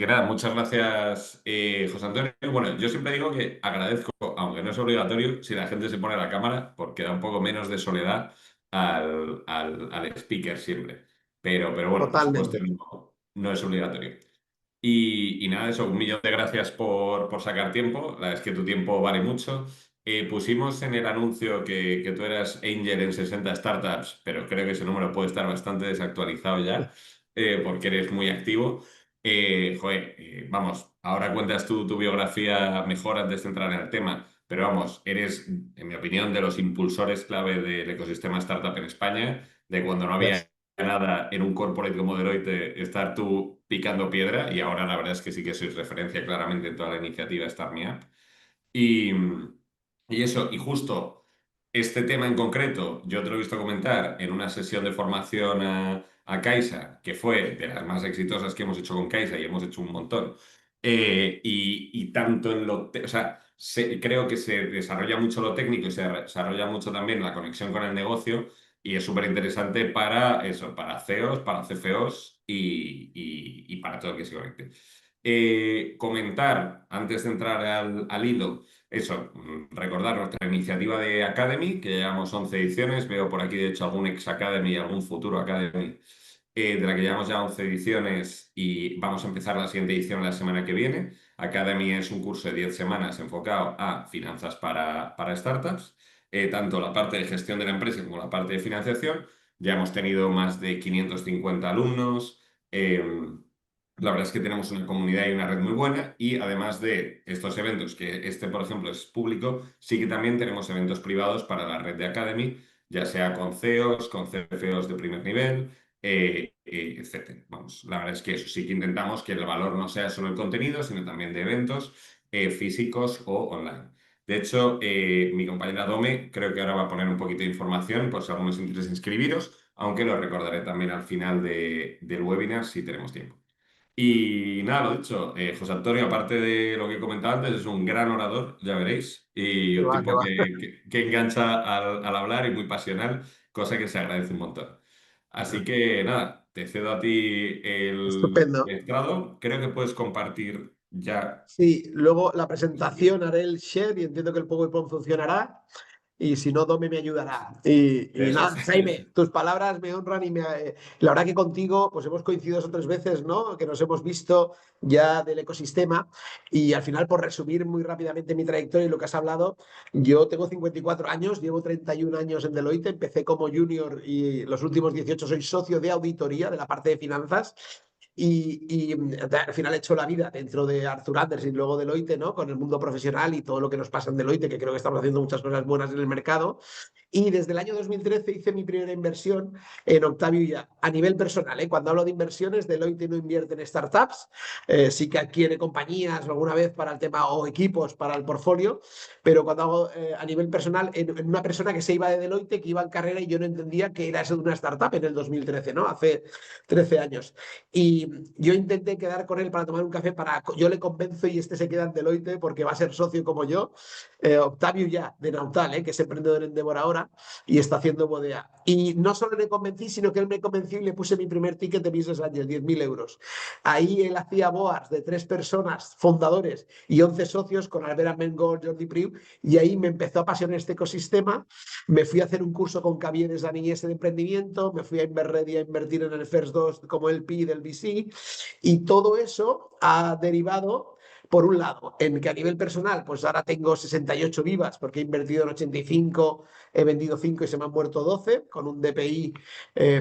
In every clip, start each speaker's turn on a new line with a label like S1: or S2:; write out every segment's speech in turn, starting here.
S1: Que nada, muchas gracias, José Antonio. Bueno, yo siempre digo que agradezco, aunque no es obligatorio, si la gente se pone la cámara, porque da un poco menos de soledad al speaker siempre. Pero bueno, por supuesto,
S2: Totalmente.
S1: no es obligatorio. Y nada, eso, un millón de gracias por sacar tiempo. La verdad es que tu tiempo vale mucho. Pusimos en el anuncio que tú eras Angel en 60 startups, pero creo que ese número puede estar bastante desactualizado ya, porque eres muy activo. Vamos, ahora cuentas tú tu biografía mejor antes de entrar en el tema, pero vamos, eres, en mi opinión, de los impulsores clave del ecosistema startup en España, de cuando no había
S2: Gracias.
S1: nada en un corporate como Deloitte, estar tú picando piedra, y ahora la verdad es que sí que sois referencia claramente en toda la iniciativa Start Me Up. Y, y eso, y justo este tema en concreto, yo te lo he visto comentar en una sesión de formación a Caixa, que fue de las más exitosas que hemos hecho con Caixa y hemos hecho un montón. Y tanto en o sea, creo que se desarrolla mucho lo técnico y se desarrolla mucho también la conexión con el negocio y es súper interesante para eso, para CEOs, para CFOs y para todo el que se conecte. Comentar, antes de entrar al hilo, eso, recordar nuestra iniciativa de Academy, que llevamos 11 ediciones. Veo por aquí, de hecho, algún ex Academy y algún futuro Academy, de la que llevamos ya 11 ediciones y vamos a empezar la siguiente edición la semana que viene. Academy es un curso de 10 semanas enfocado a finanzas para startups, tanto la parte de gestión de la empresa como la parte de financiación. Ya hemos tenido más de 550 alumnos. La verdad es que tenemos una comunidad y una red muy buena y además de estos eventos, que este, por ejemplo, es público, sí que también tenemos eventos privados para la red de Academy, ya sea con CEOs, con CFOs de primer nivel, etcétera. Vamos, la verdad es que eso sí que intentamos que el valor no sea solo el contenido, sino también de eventos físicos o online. De hecho, mi compañera Dome creo que ahora va a poner un poquito de información por si alguno os interesa inscribiros, aunque lo recordaré también al final del webinar si tenemos tiempo. Y nada, lo dicho, José Antonio, aparte de lo que he comentado antes, es un gran orador, ya veréis, y
S2: Que
S1: un
S2: va, que
S1: tipo
S2: va.
S1: que engancha al hablar y muy pasional, cosa que se agradece un montón. Así que nada, te cedo a ti el
S2: Estupendo.
S1: estrado. Creo que puedes compartir ya.
S2: Sí, luego la presentación haré el share y entiendo que el PowerPoint funcionará. Y si no, Domi me ayudará. Y
S1: Eso es.
S2: nada, Jaime, tus palabras me honran y la verdad que contigo pues hemos coincidido 2 o 3 veces, ¿no? Que nos hemos visto ya del ecosistema. Y al final, por resumir muy rápidamente mi trayectoria y lo que has hablado, yo tengo 54 años, llevo 31 años en Deloitte, empecé como junior y los últimos 18 soy socio de auditoría de la parte de finanzas. Al final he hecho la vida dentro de Arthur Andersen y luego Deloitte, ¿no? Con el mundo profesional y todo lo que nos pasa en Deloitte, que creo que estamos haciendo muchas cosas buenas en el mercado. Y desde el año 2013 hice mi primera inversión en Octavio ya, a nivel personal. ¿Eh? Cuando hablo de inversiones, Deloitte no invierte en startups, sí que adquiere compañías alguna vez para el tema o equipos para el portfolio, pero cuando hago a nivel personal, en una persona que se iba de Deloitte, que iba en carrera y yo no entendía que era eso de una startup en el 2013, ¿no? Hace 13 años. Y yo intenté quedar con él para tomar un café, yo le convenzo y este se queda en Deloitte porque va a ser socio como yo. Octavio ya, de Nautal, que es emprendedor en Endeavor ahora y está haciendo bodega. Y no solo le convencí, sino que él me convenció y le puse mi primer ticket de Business Angel, 10.000 euros. Ahí él hacía boas de 3 personas, fundadores y 11 socios con Albert Mengor, Jordi Priu, y ahí me empezó a apasionar este ecosistema. Me fui a hacer un curso con Cavieres Daniese de emprendimiento, me fui a Inverready a invertir en el First 2 como el PI del VC, y todo eso ha derivado por un lado, en que a nivel personal, pues ahora tengo 68 vivas porque he invertido en 85, he vendido 5 y se me han muerto 12, con un DPI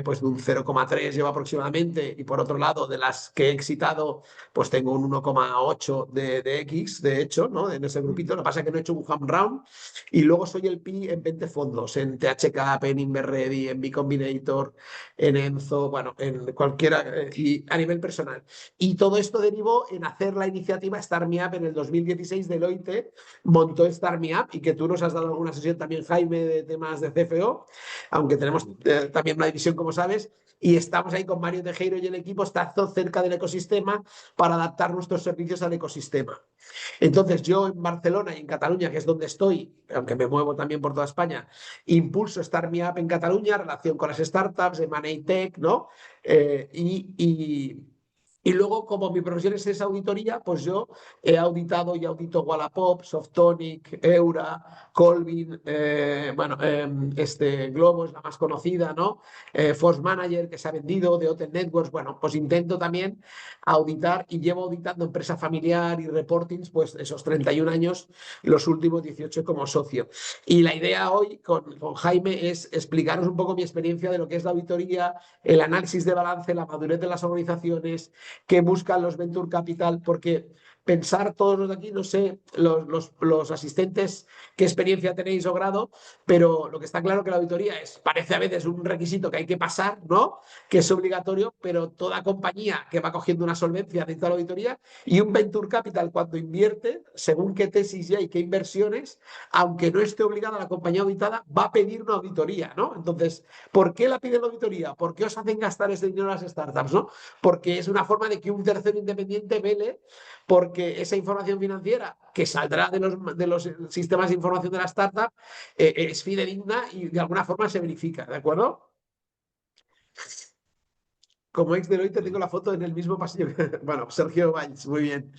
S2: pues de un 0,3 lleva aproximadamente. Y por otro lado, de las que he excitado, pues tengo un 1,8 de X, de hecho, ¿no? En ese grupito. Lo que pasa es que no he hecho un home round. Y luego soy el PI en 20 fondos, en THCAP, en Inverready, en B Combinator, en Enzo, bueno, en cualquiera, y a nivel personal. Y todo esto derivó en hacer la iniciativa Start Me Up en el 2016. Deloitte montó Start Me Up y que tú nos has dado alguna sesión también, Jaime, de temas de CFO, aunque tenemos también una división, como sabes, y estamos ahí con Mario Tejero y el equipo está cerca del ecosistema para adaptar nuestros servicios al ecosistema. Entonces yo en Barcelona y en Cataluña, que es donde estoy, aunque me muevo también por toda España, impulso Start Me Up en Cataluña, relación con las startups, de Money Tech, ¿no? Y Y luego, como mi profesión es esa auditoría, pues yo he auditado y audito Wallapop, Softonic, Eura, Colvin, bueno, Globo es la más conocida, ¿no? Force Manager, que se ha vendido, de Open Networks. Bueno, pues intento también auditar y llevo auditando empresa familiar y reportings, pues esos 31 años, los últimos 18 como socio. Y la idea hoy con Jaime es explicaros un poco mi experiencia de lo que es la auditoría, el análisis de balance, la madurez de las organizaciones que buscan los Venture Capital, porque pensar todos los de aquí, no sé, los asistentes, qué experiencia tenéis o grado, pero lo que está claro que la auditoría parece a veces un requisito que hay que pasar, ¿no? Que es obligatorio, pero toda compañía que va cogiendo una solvencia necesita la auditoría y un Venture Capital cuando invierte, según qué tesis ya y qué inversiones, aunque no esté obligada la compañía auditada, va a pedir una auditoría, ¿no? Entonces, ¿por qué la pide la auditoría? ¿Por qué os hacen gastar ese dinero a las startups, ¿no? Porque es una forma de que un tercero independiente vele, porque esa información financiera que saldrá de los sistemas de información de la startup es fidedigna y de alguna forma se verifica, ¿de acuerdo? Como ex Deloitte tengo la foto en el mismo pasillo. Bueno, Sergio Valls, muy bien.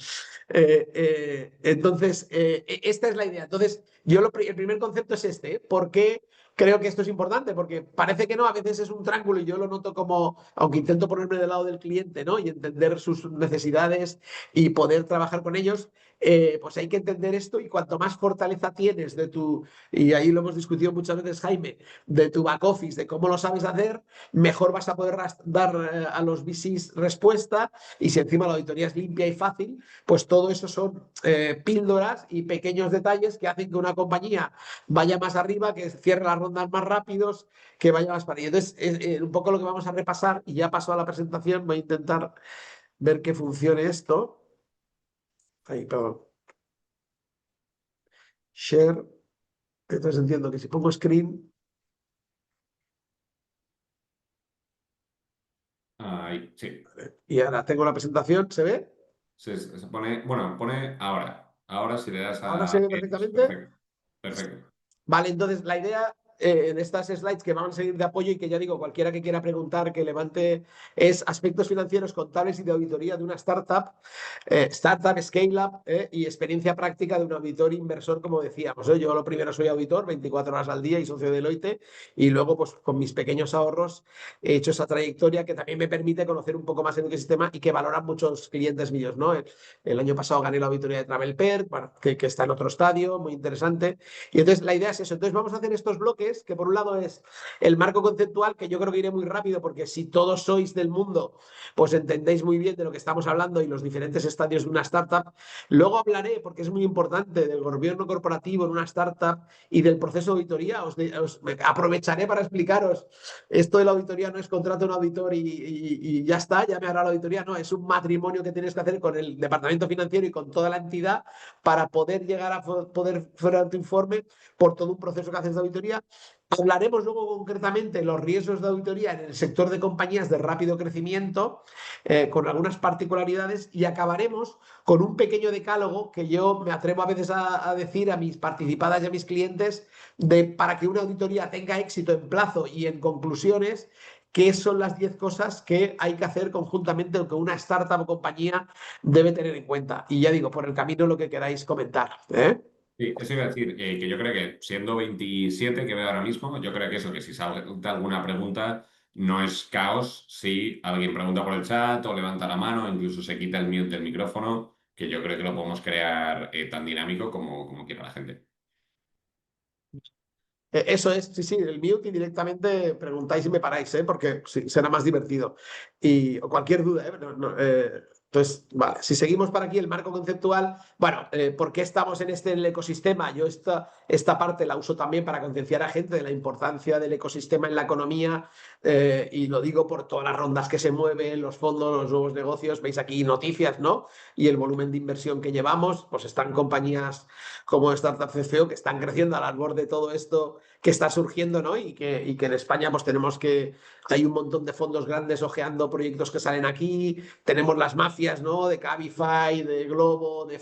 S2: Entonces, esta es la idea. Entonces, el primer concepto es este. ¿Por qué creo que esto es importante? Porque parece que no, a veces es un triángulo y yo lo noto como, aunque intento ponerme del lado del cliente, ¿no? Y entender sus necesidades y poder trabajar con ellos, pues hay que entender esto y cuanto más fortaleza tienes y ahí lo hemos discutido muchas veces, Jaime, de tu back office, de cómo lo sabes hacer, mejor vas a poder dar a los VCs respuesta y si encima la auditoría es limpia y fácil, pues todo eso son píldoras y pequeños detalles que hacen que una compañía vaya más arriba, que cierre las rondas más rápidos, que vaya más para allá. Entonces, es un poco lo que vamos a repasar y ya paso a la presentación, voy a intentar ver que funcione esto. Ahí, perdón. Share. Entonces entiendo que si pongo screen
S1: Ahí, sí.
S2: y ahora tengo la presentación, ¿se ve?
S1: Se pone, bueno, pone ahora. Ahora si le das
S2: Ahora se
S1: a...
S2: ve
S1: Es
S2: perfectamente.
S1: perfecto. Perfecto.
S2: Vale, entonces la idea en estas slides que van a seguir de apoyo y que ya digo, cualquiera que quiera preguntar, que levante, es aspectos financieros, contables y de auditoría de una startup, scale-up y experiencia práctica de un auditor inversor, como decíamos. Yo lo primero soy auditor, 24 horas al día y socio de Deloitte, y luego pues con mis pequeños ahorros he hecho esa trayectoria que también me permite conocer un poco más el ecosistema y que valoran muchos clientes míos, ¿no? El año pasado gané la auditoría de TravelPerk, bueno, que está en otro estadio, muy interesante. Y entonces la idea es eso. Entonces vamos a hacer estos bloques, que por un lado es el marco conceptual, que yo creo que iré muy rápido, porque si todos sois del mundo, pues entendéis muy bien de lo que estamos hablando y los diferentes estadios de una startup. Luego hablaré, porque es muy importante, del gobierno corporativo en una startup y del proceso de auditoría. Aprovecharé para explicaros, esto de la auditoría no es contrato a un auditor y ya está, ya me hará la auditoría, no, es un matrimonio que tienes que hacer con el departamento financiero y con toda la entidad para poder llegar a poder fuera tu informe por todo un proceso que haces de auditoría. Hablaremos luego concretamente de los riesgos de auditoría en el sector de compañías de rápido crecimiento, con algunas particularidades, y acabaremos con un pequeño decálogo que yo me atrevo a veces a decir a mis participadas y a mis clientes para que una auditoría tenga éxito en plazo y en conclusiones, qué son las 10 cosas que hay que hacer conjuntamente o que una startup o compañía debe tener en cuenta. Y ya digo, por el camino lo que queráis comentar.
S1: Sí, eso iba a decir, que yo creo que siendo 27 que veo ahora mismo, yo creo que eso, que si sale alguna pregunta, no es caos si alguien pregunta por el chat o levanta la mano, incluso se quita el mute del micrófono, que yo creo que lo podemos crear tan dinámico como quiera la gente.
S2: Eso es, sí, sí, el mute y directamente preguntáis y me paráis, porque sí, será más divertido. O cualquier duda, entonces, vale, si seguimos para aquí el marco conceptual, bueno, ¿por qué estamos en el ecosistema? Yo esta parte la uso también para concienciar a gente de la importancia del ecosistema en la economía, y lo digo por todas las rondas que se mueven, los fondos, los nuevos negocios, veis aquí noticias, ¿no? Y el volumen de inversión que llevamos, pues están compañías como Startup CFO que están creciendo al albor de todo esto que está surgiendo, ¿no? Y que en España pues tenemos que, hay un montón de fondos grandes ojeando proyectos que salen aquí, tenemos las mafias, ¿no? De Cabify, de Globo, de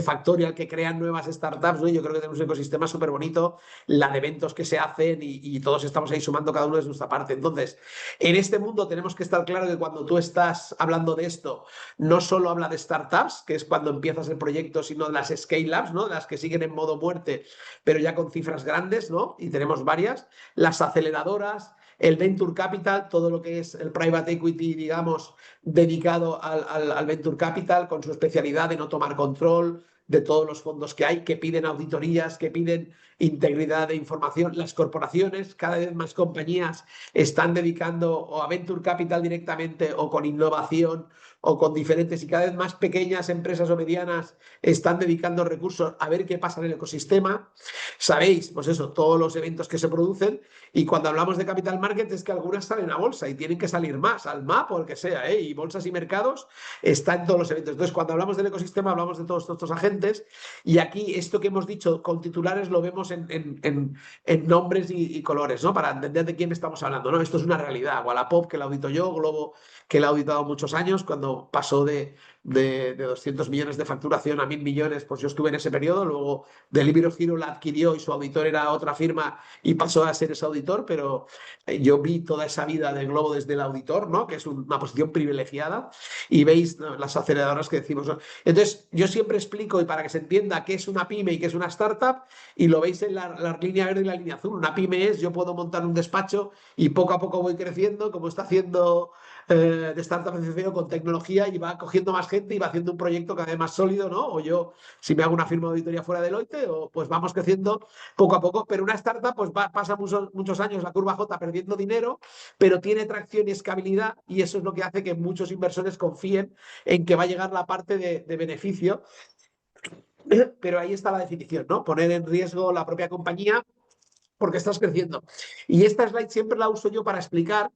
S2: Factorial, que crean nuevas startups, ¿no? Yo creo que tenemos un ecosistema súper bonito, la de eventos que se hacen y todos estamos ahí sumando cada uno de nuestra parte. Entonces, en este mundo tenemos que estar claro que cuando tú estás hablando de esto, no solo habla de startups, que es cuando empiezas el proyecto, sino de las scale-ups, ¿no? De las que siguen en modo muerte, pero ya con cifras grandes, ¿no? Y tenemos varias, las aceleradoras, el venture capital, todo lo que es el private equity, digamos, dedicado al venture capital, con su especialidad de no tomar control de todos los fondos que hay, que piden auditorías, que piden integridad de información. Las corporaciones, cada vez más compañías están dedicando o a venture capital directamente o con innovación o con diferentes, y cada vez más pequeñas empresas o medianas están dedicando recursos a ver qué pasa en el ecosistema. Sabéis, pues eso, todos los eventos que se producen, y cuando hablamos de capital market es que algunas salen a bolsa y tienen que salir más, al MAP o el que sea, ¿eh? Y bolsas y mercados están en todos los eventos. Entonces, cuando hablamos del ecosistema, hablamos de todos estos agentes, y aquí esto que hemos dicho con titulares lo vemos en nombres y colores, ¿no? Para entender de quién estamos hablando, ¿no? Esto es una realidad. Wallapop, que la audito yo, Globo, que la he auditado muchos años, cuando pasó de 200 millones de facturación a 1.000 millones, pues yo estuve en ese periodo. Luego Delivery Hero la adquirió y su auditor era otra firma y pasó a ser ese auditor, pero yo vi toda esa vida de Globo desde el auditor, ¿no? Que es una posición privilegiada, y veis, ¿no?, las aceleradoras que decimos, ¿no? Entonces, yo siempre explico, y para que se entienda qué es una pyme y qué es una startup, y lo veis en la línea verde y la línea azul. Una pyme es, yo puedo montar un despacho y poco a poco voy creciendo, como está haciendo de startup FCO con tecnología, y va cogiendo más gente y va haciendo un proyecto cada vez más sólido, ¿no? O yo, si me hago una firma de auditoría fuera de Deloitte, o pues vamos creciendo poco a poco. Pero una startup pues pasa muchos años la curva J perdiendo dinero, pero tiene tracción y escalabilidad, y eso es lo que hace que muchos inversores confíen en que va a llegar la parte de beneficio. Pero ahí está la definición, ¿no? Poner en riesgo la propia compañía porque estás creciendo. Y esta slide siempre la uso yo para explicar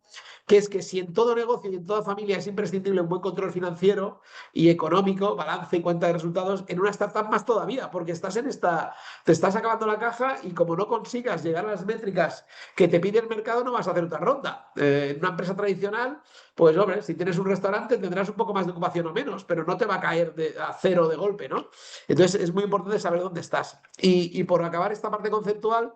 S2: que es que si en todo negocio y en toda familia es imprescindible un buen control financiero y económico, balance y cuenta de resultados, en una startup más todavía, porque te estás acabando la caja, y como no consigas llegar a las métricas que te pide el mercado, no vas a hacer otra ronda. En una empresa tradicional, pues hombre, si tienes un restaurante tendrás un poco más de ocupación o menos, pero no te va a caer a cero de golpe, ¿no? Entonces es muy importante saber dónde estás. Y por acabar esta parte conceptual,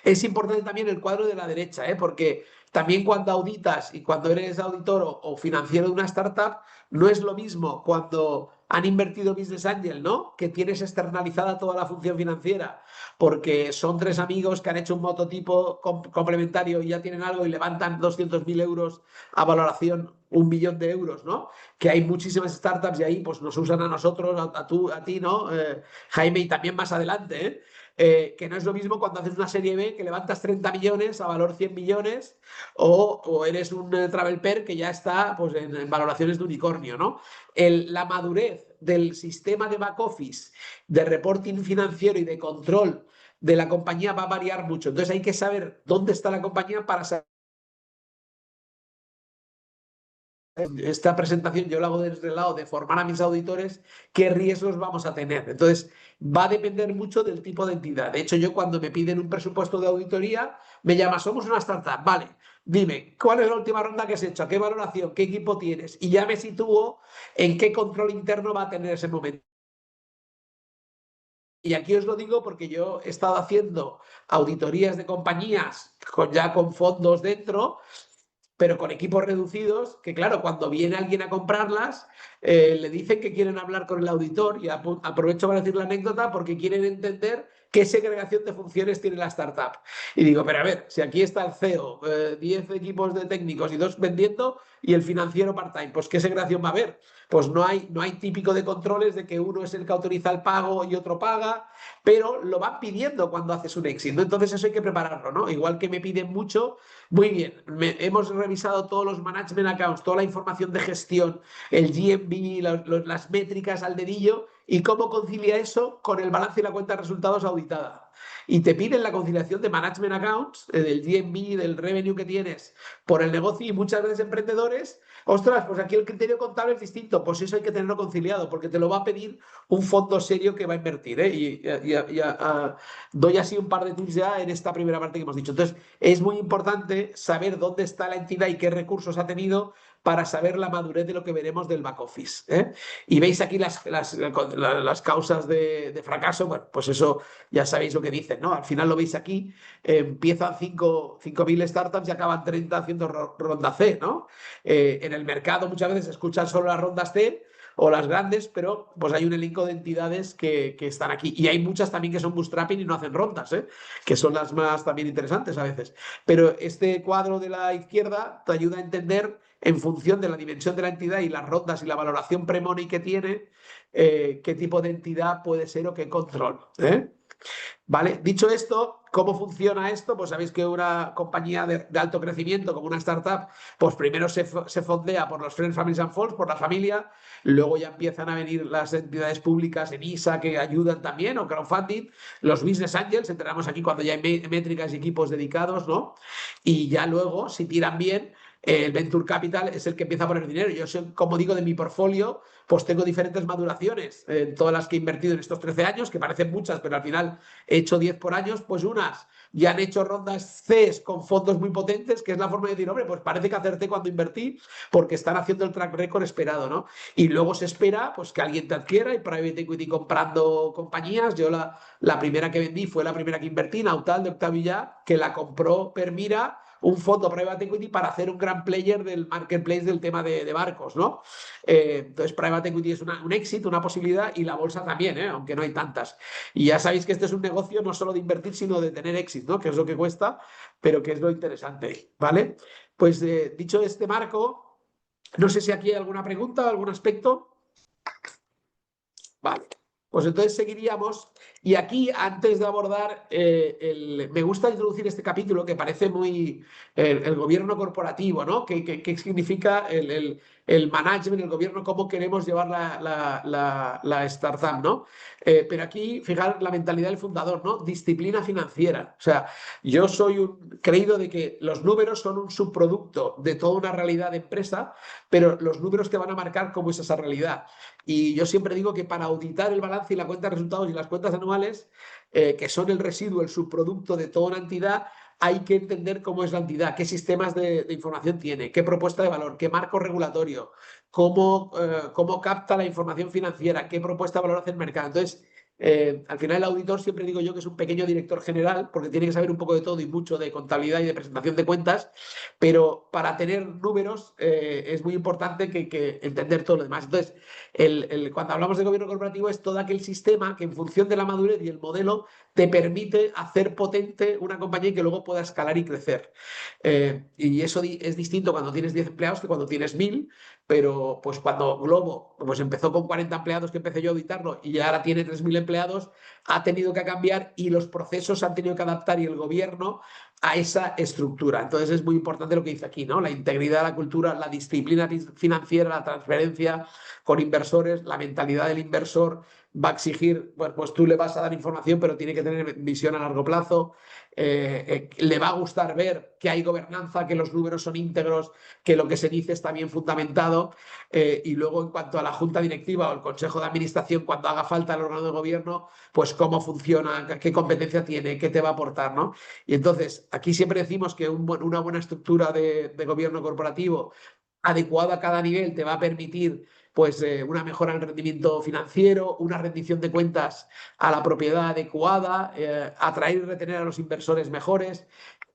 S2: es importante también el cuadro de la derecha, ¿eh? Porque también cuando auditas y cuando eres auditor o financiero de una startup, no es lo mismo cuando han invertido Business Angel, ¿no? Que tienes externalizada toda la función financiera, porque son tres amigos que han hecho un prototipo complementario y ya tienen algo y levantan 200.000 euros a valoración, 1 millón de euros, ¿no? Que hay muchísimas startups y ahí pues nos usan a nosotros, a ti, ¿no? Jaime, y también más adelante, ¿eh? Que no es lo mismo cuando haces una serie B que levantas 30 millones a valor 100 millones, o eres un travel pair que ya está pues, en valoraciones de unicornio, ¿no? La madurez del sistema de back office, de reporting financiero y de control de la compañía va a variar mucho. Entonces hay que saber dónde está la compañía para saber. Esta presentación yo la hago desde el lado de formar a mis auditores qué riesgos vamos a tener. Entonces, va a depender mucho del tipo de entidad. De hecho, yo cuando me piden un presupuesto de auditoría, me llama, somos una startup, vale, dime, ¿cuál es la última ronda que has hecho? ¿Qué valoración? ¿Qué equipo tienes? Y ya me sitúo en qué control interno va a tener ese momento. Y aquí os lo digo porque yo he estado haciendo auditorías de compañías ya con fondos dentro, pero con equipos reducidos, que claro, cuando viene alguien a comprarlas, le dicen que quieren hablar con el auditor, y aprovecho para decir la anécdota porque quieren entender qué segregación de funciones tiene la startup. Y digo, pero a ver, si aquí está el CEO, 10 equipos de técnicos y 2 vendiendo, y el financiero part-time, pues ¿qué segregación va a haber? Pues no hay típico de controles de que uno es el que autoriza el pago y otro paga, pero lo van pidiendo cuando haces un exit, ¿no? Entonces eso hay que prepararlo, ¿no? Igual que me piden mucho. Muy bien, hemos revisado todos los management accounts, toda la información de gestión, el GMV, las métricas al dedillo, y cómo concilia eso con el balance y la cuenta de resultados auditada. y te piden la conciliación de management accounts, del GMV, del revenue que tienes por el negocio y muchas veces emprendedores, ostras, pues aquí el criterio contable es distinto, pues eso hay que tenerlo conciliado porque te lo va a pedir un fondo serio que va a invertir, ¿eh? Doy así un par de tips ya en esta primera parte que hemos dicho. Entonces, es muy importante saber dónde está la entidad y qué recursos ha tenido para saber la madurez de lo que veremos del back office, ¿eh? Y veis aquí las causas de fracaso, bueno, pues eso ya sabéis lo que dicen, ¿no? Al final lo veis aquí, empiezan 5.000 startups y acaban 30 haciendo ronda C, ¿no? En el mercado muchas veces se escuchan solo las rondas C o las grandes, pero pues hay un elenco de entidades que están aquí. Y hay muchas también que son bootstrapping y no hacen rondas, ¿eh? Que son las más también interesantes a veces. Pero este cuadro de la izquierda te ayuda a entender en función de la dimensión de la entidad y las rondas y la valoración pre-money que tiene, qué tipo de entidad puede ser o qué control, ¿eh? ¿Vale? Dicho esto, ¿cómo funciona esto? Pues sabéis que una compañía de alto crecimiento, como una startup, pues primero se fondea por los Friends, Families and Friends, por la familia, luego ya empiezan a venir las entidades públicas en ISA que ayudan también, o crowdfunding, los business angels, entramos aquí cuando ya hay métricas y equipos dedicados, ¿no? Y ya luego, si tiran bien, el Venture Capital es el que empieza a poner dinero. Yo sé, como digo, de mi portfolio, pues tengo diferentes maduraciones, todas las que he invertido en estos 13 años, que parecen muchas, pero al final he hecho 10 por años, pues unas ya han hecho rondas Cs con fondos muy potentes, que es la forma de decir, hombre, pues parece que acerté cuando invertí, porque están haciendo el track record esperado, ¿no? Y luego se espera pues que alguien te adquiera y private equity comprando compañías. Yo la primera que vendí fue la primera que invertí, Nautal de Octavio Ya, que la compró Permira, un fondo private equity para hacer un gran player del marketplace del tema de barcos, ¿no? Entonces, private equity es un éxito, una posibilidad y la bolsa también, aunque no hay tantas. Y ya sabéis que este es un negocio no solo de invertir, sino de tener éxito, ¿no? Que es lo que cuesta, pero que es lo interesante, ¿vale? Pues dicho este marco, no sé si aquí hay alguna pregunta, algún aspecto. Vale, pues entonces seguiríamos. Y aquí, antes de abordar, me gusta introducir este capítulo que parece muy el gobierno corporativo, ¿no? ¿Qué significa el management, el gobierno, cómo queremos llevar la startup, ¿no? Pero aquí, fijar la mentalidad del fundador, ¿no? Disciplina financiera. O sea, yo soy un creído de que los números son un subproducto de toda una realidad de empresa, pero los números te van a marcar cómo es esa realidad. Y yo siempre digo que para auditar el balance y la cuenta de resultados y las cuentas anuales, que son el residuo, el subproducto de toda una entidad, hay que entender cómo es la entidad, qué sistemas de información tiene, qué propuesta de valor, qué marco regulatorio, cómo capta la información financiera, qué propuesta de valor hace el mercado. Entonces, al final el auditor siempre digo yo que es un pequeño director general porque tiene que saber un poco de todo y mucho de contabilidad y de presentación de cuentas, pero para tener números es muy importante que entender todo lo demás. Entonces, cuando hablamos de gobierno corporativo es todo aquel sistema que en función de la madurez y el modelo te permite hacer potente una compañía y que luego pueda escalar y crecer. Y eso es distinto cuando tienes 10 empleados que cuando tienes 1.000, pero pues cuando Globo pues empezó con 40 empleados que empecé yo a auditarlo y ahora tiene 3.000 empleados, ha tenido que cambiar y los procesos han tenido que adaptar y el gobierno a esa estructura. Entonces es muy importante lo que dice aquí, ¿no? La integridad, la cultura, la disciplina financiera, la transferencia con inversores, la mentalidad del inversor va a exigir, bueno, pues tú le vas a dar información, pero tiene que tener visión a largo plazo. Le va a gustar ver que hay gobernanza, que los números son íntegros, que lo que se dice está bien fundamentado. Y luego, en cuanto a la junta directiva o el consejo de administración, cuando haga falta el órgano de gobierno, pues cómo funciona, qué competencia tiene, qué te va a aportar, ¿no? Y entonces, aquí siempre decimos que una buena estructura de gobierno corporativo adecuada a cada nivel te va a permitir pues una mejora en el rendimiento financiero, una rendición de cuentas a la propiedad adecuada, atraer y retener a los inversores mejores,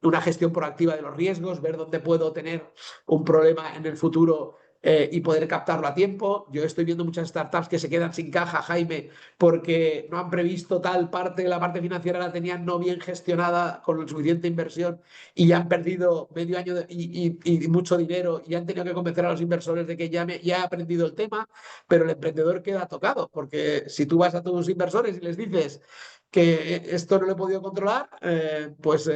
S2: una gestión proactiva de los riesgos, ver dónde puedo tener un problema en el futuro y poder captarlo a tiempo. Yo estoy viendo muchas startups que se quedan sin caja, Jaime, porque no han previsto tal parte, la parte financiera la tenían no bien gestionada con suficiente inversión y ya han perdido medio año y mucho dinero y han tenido que convencer a los inversores de que ya he aprendido el tema, pero el emprendedor queda tocado, porque si tú vas a tus inversores y les dices que esto no lo he podido controlar, pues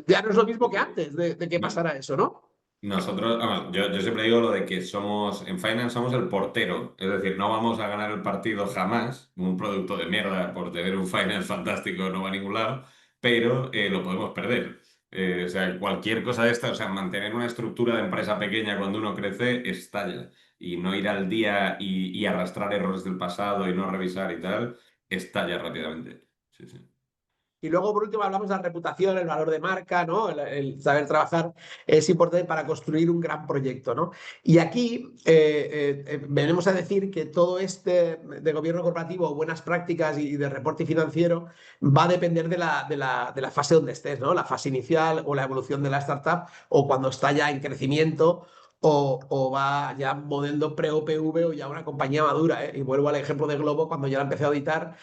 S2: ya no es lo mismo que antes de que pasara eso, ¿no?
S1: Nosotros, vamos, yo siempre digo lo de que somos, en Finance somos el portero, es decir, no vamos a ganar el partido jamás, un producto de mierda por tener un Finance fantástico no va a ningún lado, pero lo podemos perder. O sea, cualquier cosa de esta, o sea, mantener una estructura de empresa pequeña cuando uno crece estalla y no ir al día y arrastrar errores del pasado y no revisar y tal, estalla rápidamente. Sí, sí.
S2: Y luego, por último, hablamos de la reputación, el valor de marca, ¿no? El saber trabajar es importante para construir un gran proyecto, ¿no? Y aquí venimos a decir que todo este de gobierno corporativo, buenas prácticas y de reporte financiero va a depender de la fase donde estés, ¿no? La fase inicial o la evolución de la startup o cuando está ya en crecimiento o va ya modelo pre-OPV o ya una compañía madura, ¿eh? Y vuelvo al ejemplo de Globo cuando ya la empecé a auditar,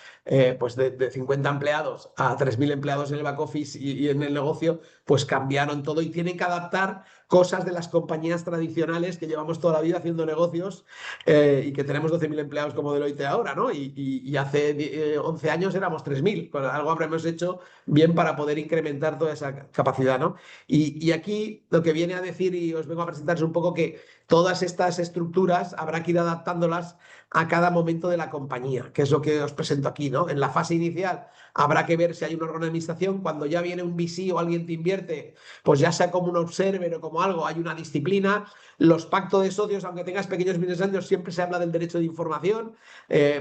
S2: pues de 50 empleados a 3.000 empleados en el back office y en el negocio, pues cambiaron todo y tienen que adaptar cosas de las compañías tradicionales que llevamos toda la vida haciendo negocios y que tenemos 12.000 empleados como Deloitte ahora, ¿no? Y hace 11 años éramos 3.000, pues algo habremos hecho bien para poder incrementar toda esa capacidad, ¿no? Y aquí lo que viene a decir y os vengo a presentar es un poco que todas estas estructuras habrá que ir adaptándolas a cada momento de la compañía, que es lo que os presento aquí, ¿no? En la fase inicial habrá que ver si hay un órgano de administración, cuando ya viene un VC o alguien te invierte, pues ya sea como un observer o como algo, hay una disciplina. Los pactos de socios, aunque tengas pequeños business angels, siempre se habla del derecho de información,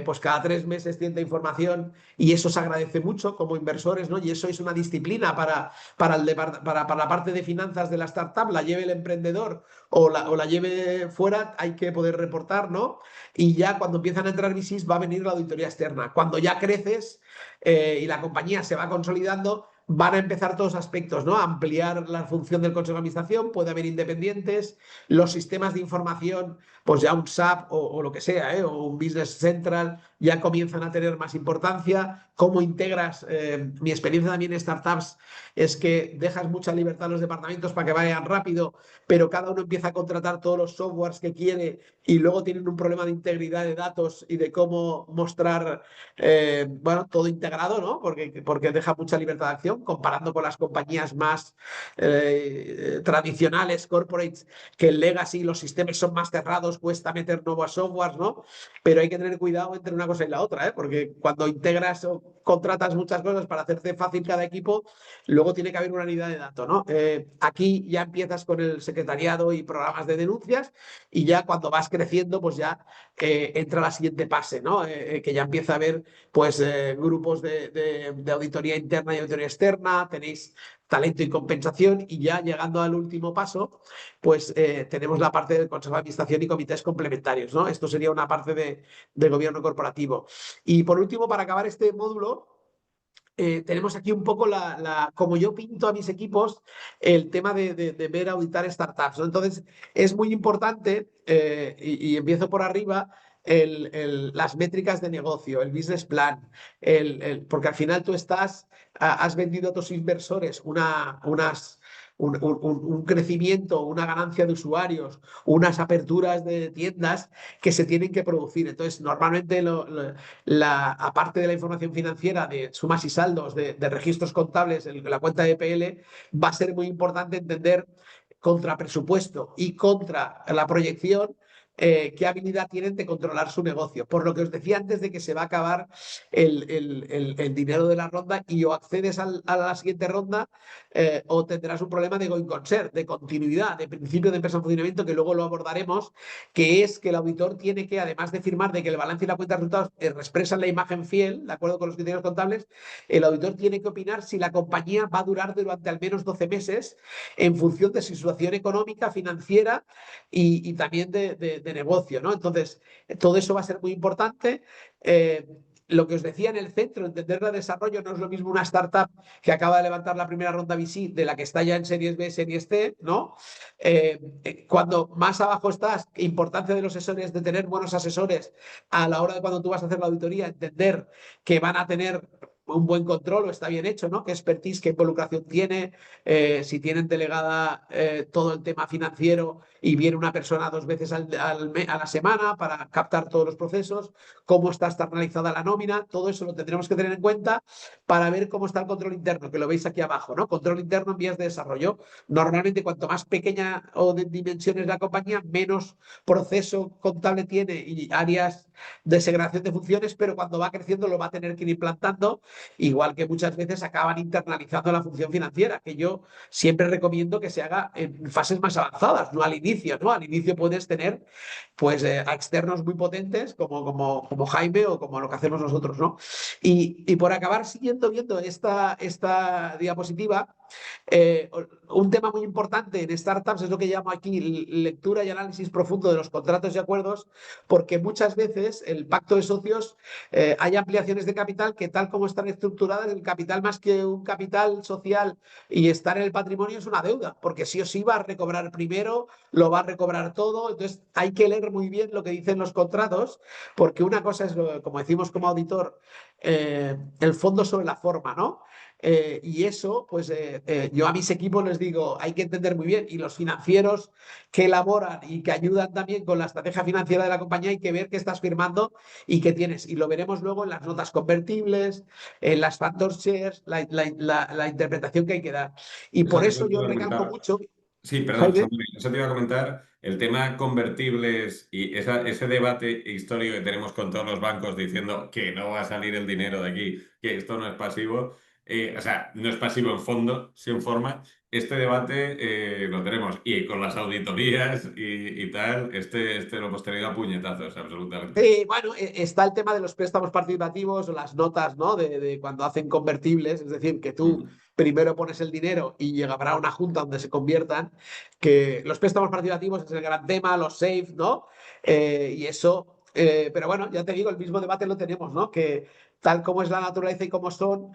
S2: pues cada 3 meses tiene información y eso se agradece mucho como inversores, ¿no? Y eso es una disciplina para la parte de finanzas de la startup, la lleve el emprendedor o la lleve fuera, hay que poder reportar, ¿no? Y ya cuando empiezan a entrar VCs va a venir la auditoría externa. Cuando ya creces y la compañía se va consolidando, van a empezar todos los aspectos, ¿no? A ampliar la función del Consejo de Administración, puede haber independientes, los sistemas de información, pues ya un SAP o lo que sea, o un Business Central, ya comienzan a tener más importancia. ¿Cómo integras? Mi experiencia también en startups es que dejas mucha libertad a los departamentos para que vayan rápido, pero cada uno empieza a contratar todos los softwares que quiere y luego tienen un problema de integridad de datos y de cómo mostrar, bueno, todo integrado, ¿no? Porque deja mucha libertad de acción, comparando con las compañías más tradicionales, corporates, que el legacy, los sistemas son más cerrados, cuesta meter nuevos softwares, ¿no? Pero hay que tener cuidado entre una cosa y la otra, ¿eh? Porque cuando integras o contratas muchas cosas para hacerte fácil cada equipo, luego tiene que haber una unidad de datos, ¿no? Aquí ya empiezas con el secretariado y programas de denuncias y ya cuando vas creciendo, pues ya entra la siguiente fase, ¿no? Que ya empieza a haber pues grupos de auditoría interna y auditoría externa, tenéis talento y compensación y ya llegando al último paso, pues tenemos la parte del Consejo de Administración y comités complementarios, ¿no? Esto sería una parte de gobierno corporativo. Y por último, para acabar este módulo, tenemos aquí un poco como yo pinto a mis equipos, el tema de ver auditar startups, ¿no? Entonces, es muy importante, y empiezo por arriba, las métricas de negocio, el business plan, porque al final tú has vendido a tus inversores un crecimiento, una ganancia de usuarios, unas aperturas de tiendas que se tienen que producir. Entonces, normalmente aparte de la información financiera, de sumas y saldos, de registros contables, la cuenta de PL, va a ser muy importante entender contra presupuesto y contra la proyección qué habilidad tienen de controlar su negocio. Por lo que os decía antes de que se va a acabar el dinero de la ronda y o accedes a la siguiente ronda o tendrás un problema de going concern, de continuidad, de principio de empresa en funcionamiento, que luego lo abordaremos, que es que el auditor tiene que, además de firmar de que el balance y la cuenta de resultados expresan la imagen fiel, de acuerdo con los criterios contables, el auditor tiene que opinar si la compañía va a durar durante al menos 12 meses en función de su situación económica, financiera y también de negocio, ¿no? Entonces, todo eso va a ser muy importante. Lo que os decía en el centro, entender el desarrollo no es lo mismo una startup que acaba de levantar la primera ronda VC de la que está ya en Series B, Series C, ¿no? Cuando más abajo estás, importancia de los asesores, de tener buenos asesores a la hora de cuando tú vas a hacer la auditoría, entender que van a tener un buen control o está bien hecho, ¿no? ¿Qué expertise, qué involucración tiene? Si tienen delegada todo el tema financiero y viene una persona 2 veces a la semana para captar todos los procesos, cómo está externalizada la nómina, todo eso lo tendremos que tener en cuenta para ver cómo está el control interno, que lo veis aquí abajo, ¿no? Control interno en vías de desarrollo. Normalmente, cuanto más pequeña o de dimensiones la compañía, menos proceso contable tiene y áreas de segregación de funciones, pero cuando va creciendo lo va a tener que ir implantando, igual que muchas veces acaban internalizando la función financiera, que yo siempre recomiendo que se haga en fases más avanzadas, no al inicio, ¿no? Al inicio puedes tener pues a externos muy potentes como Jaime o como lo que hacemos nosotros, ¿no? Y por acabar siguiendo viendo esta diapositiva, eh, un tema muy importante en startups es lo que llamo aquí lectura y análisis profundo de los contratos y acuerdos, porque muchas veces el pacto de socios hay ampliaciones de capital que tal como están estructuradas, el capital más que un capital social y estar en el patrimonio es una deuda, porque sí o sí va a recobrar primero, lo va a recobrar todo, entonces hay que leer muy bien lo que dicen los contratos, porque una cosa es, como decimos como auditor, el fondo sobre la forma, ¿no? Y eso, pues yo a mis equipos les digo, hay que entender muy bien, y los financieros que elaboran y que ayudan también con la estrategia financiera de la compañía, hay que ver qué estás firmando y qué tienes. Y lo veremos luego en las notas convertibles, en las factor shares, la interpretación que hay que dar. Y por
S1: Eso
S2: eso
S1: te
S2: yo
S1: iba a
S2: recalco
S1: comentar.
S2: mucho,
S1: Sí, perdón,
S2: Jaime.
S1: Samuel, eso te iba a comentar, el tema convertibles y ese debate histórico que tenemos con todos los bancos diciendo que no va a salir el dinero de aquí, que esto no es pasivo, o sea, no es pasivo en fondo, sí en forma. Este debate lo tenemos y con las auditorías y tal, este lo hemos tenido a puñetazos, absolutamente.
S2: Bueno, está el tema de los préstamos participativos o las notas, ¿no? De cuando hacen convertibles, es decir, que tú
S1: Mm.
S2: primero pones el dinero y llegará una junta donde se conviertan, que los préstamos participativos es el gran tema, los SAFE, ¿no? Y eso, pero bueno, ya te digo, el mismo debate lo tenemos, ¿no? Que tal como es la naturaleza y cómo son,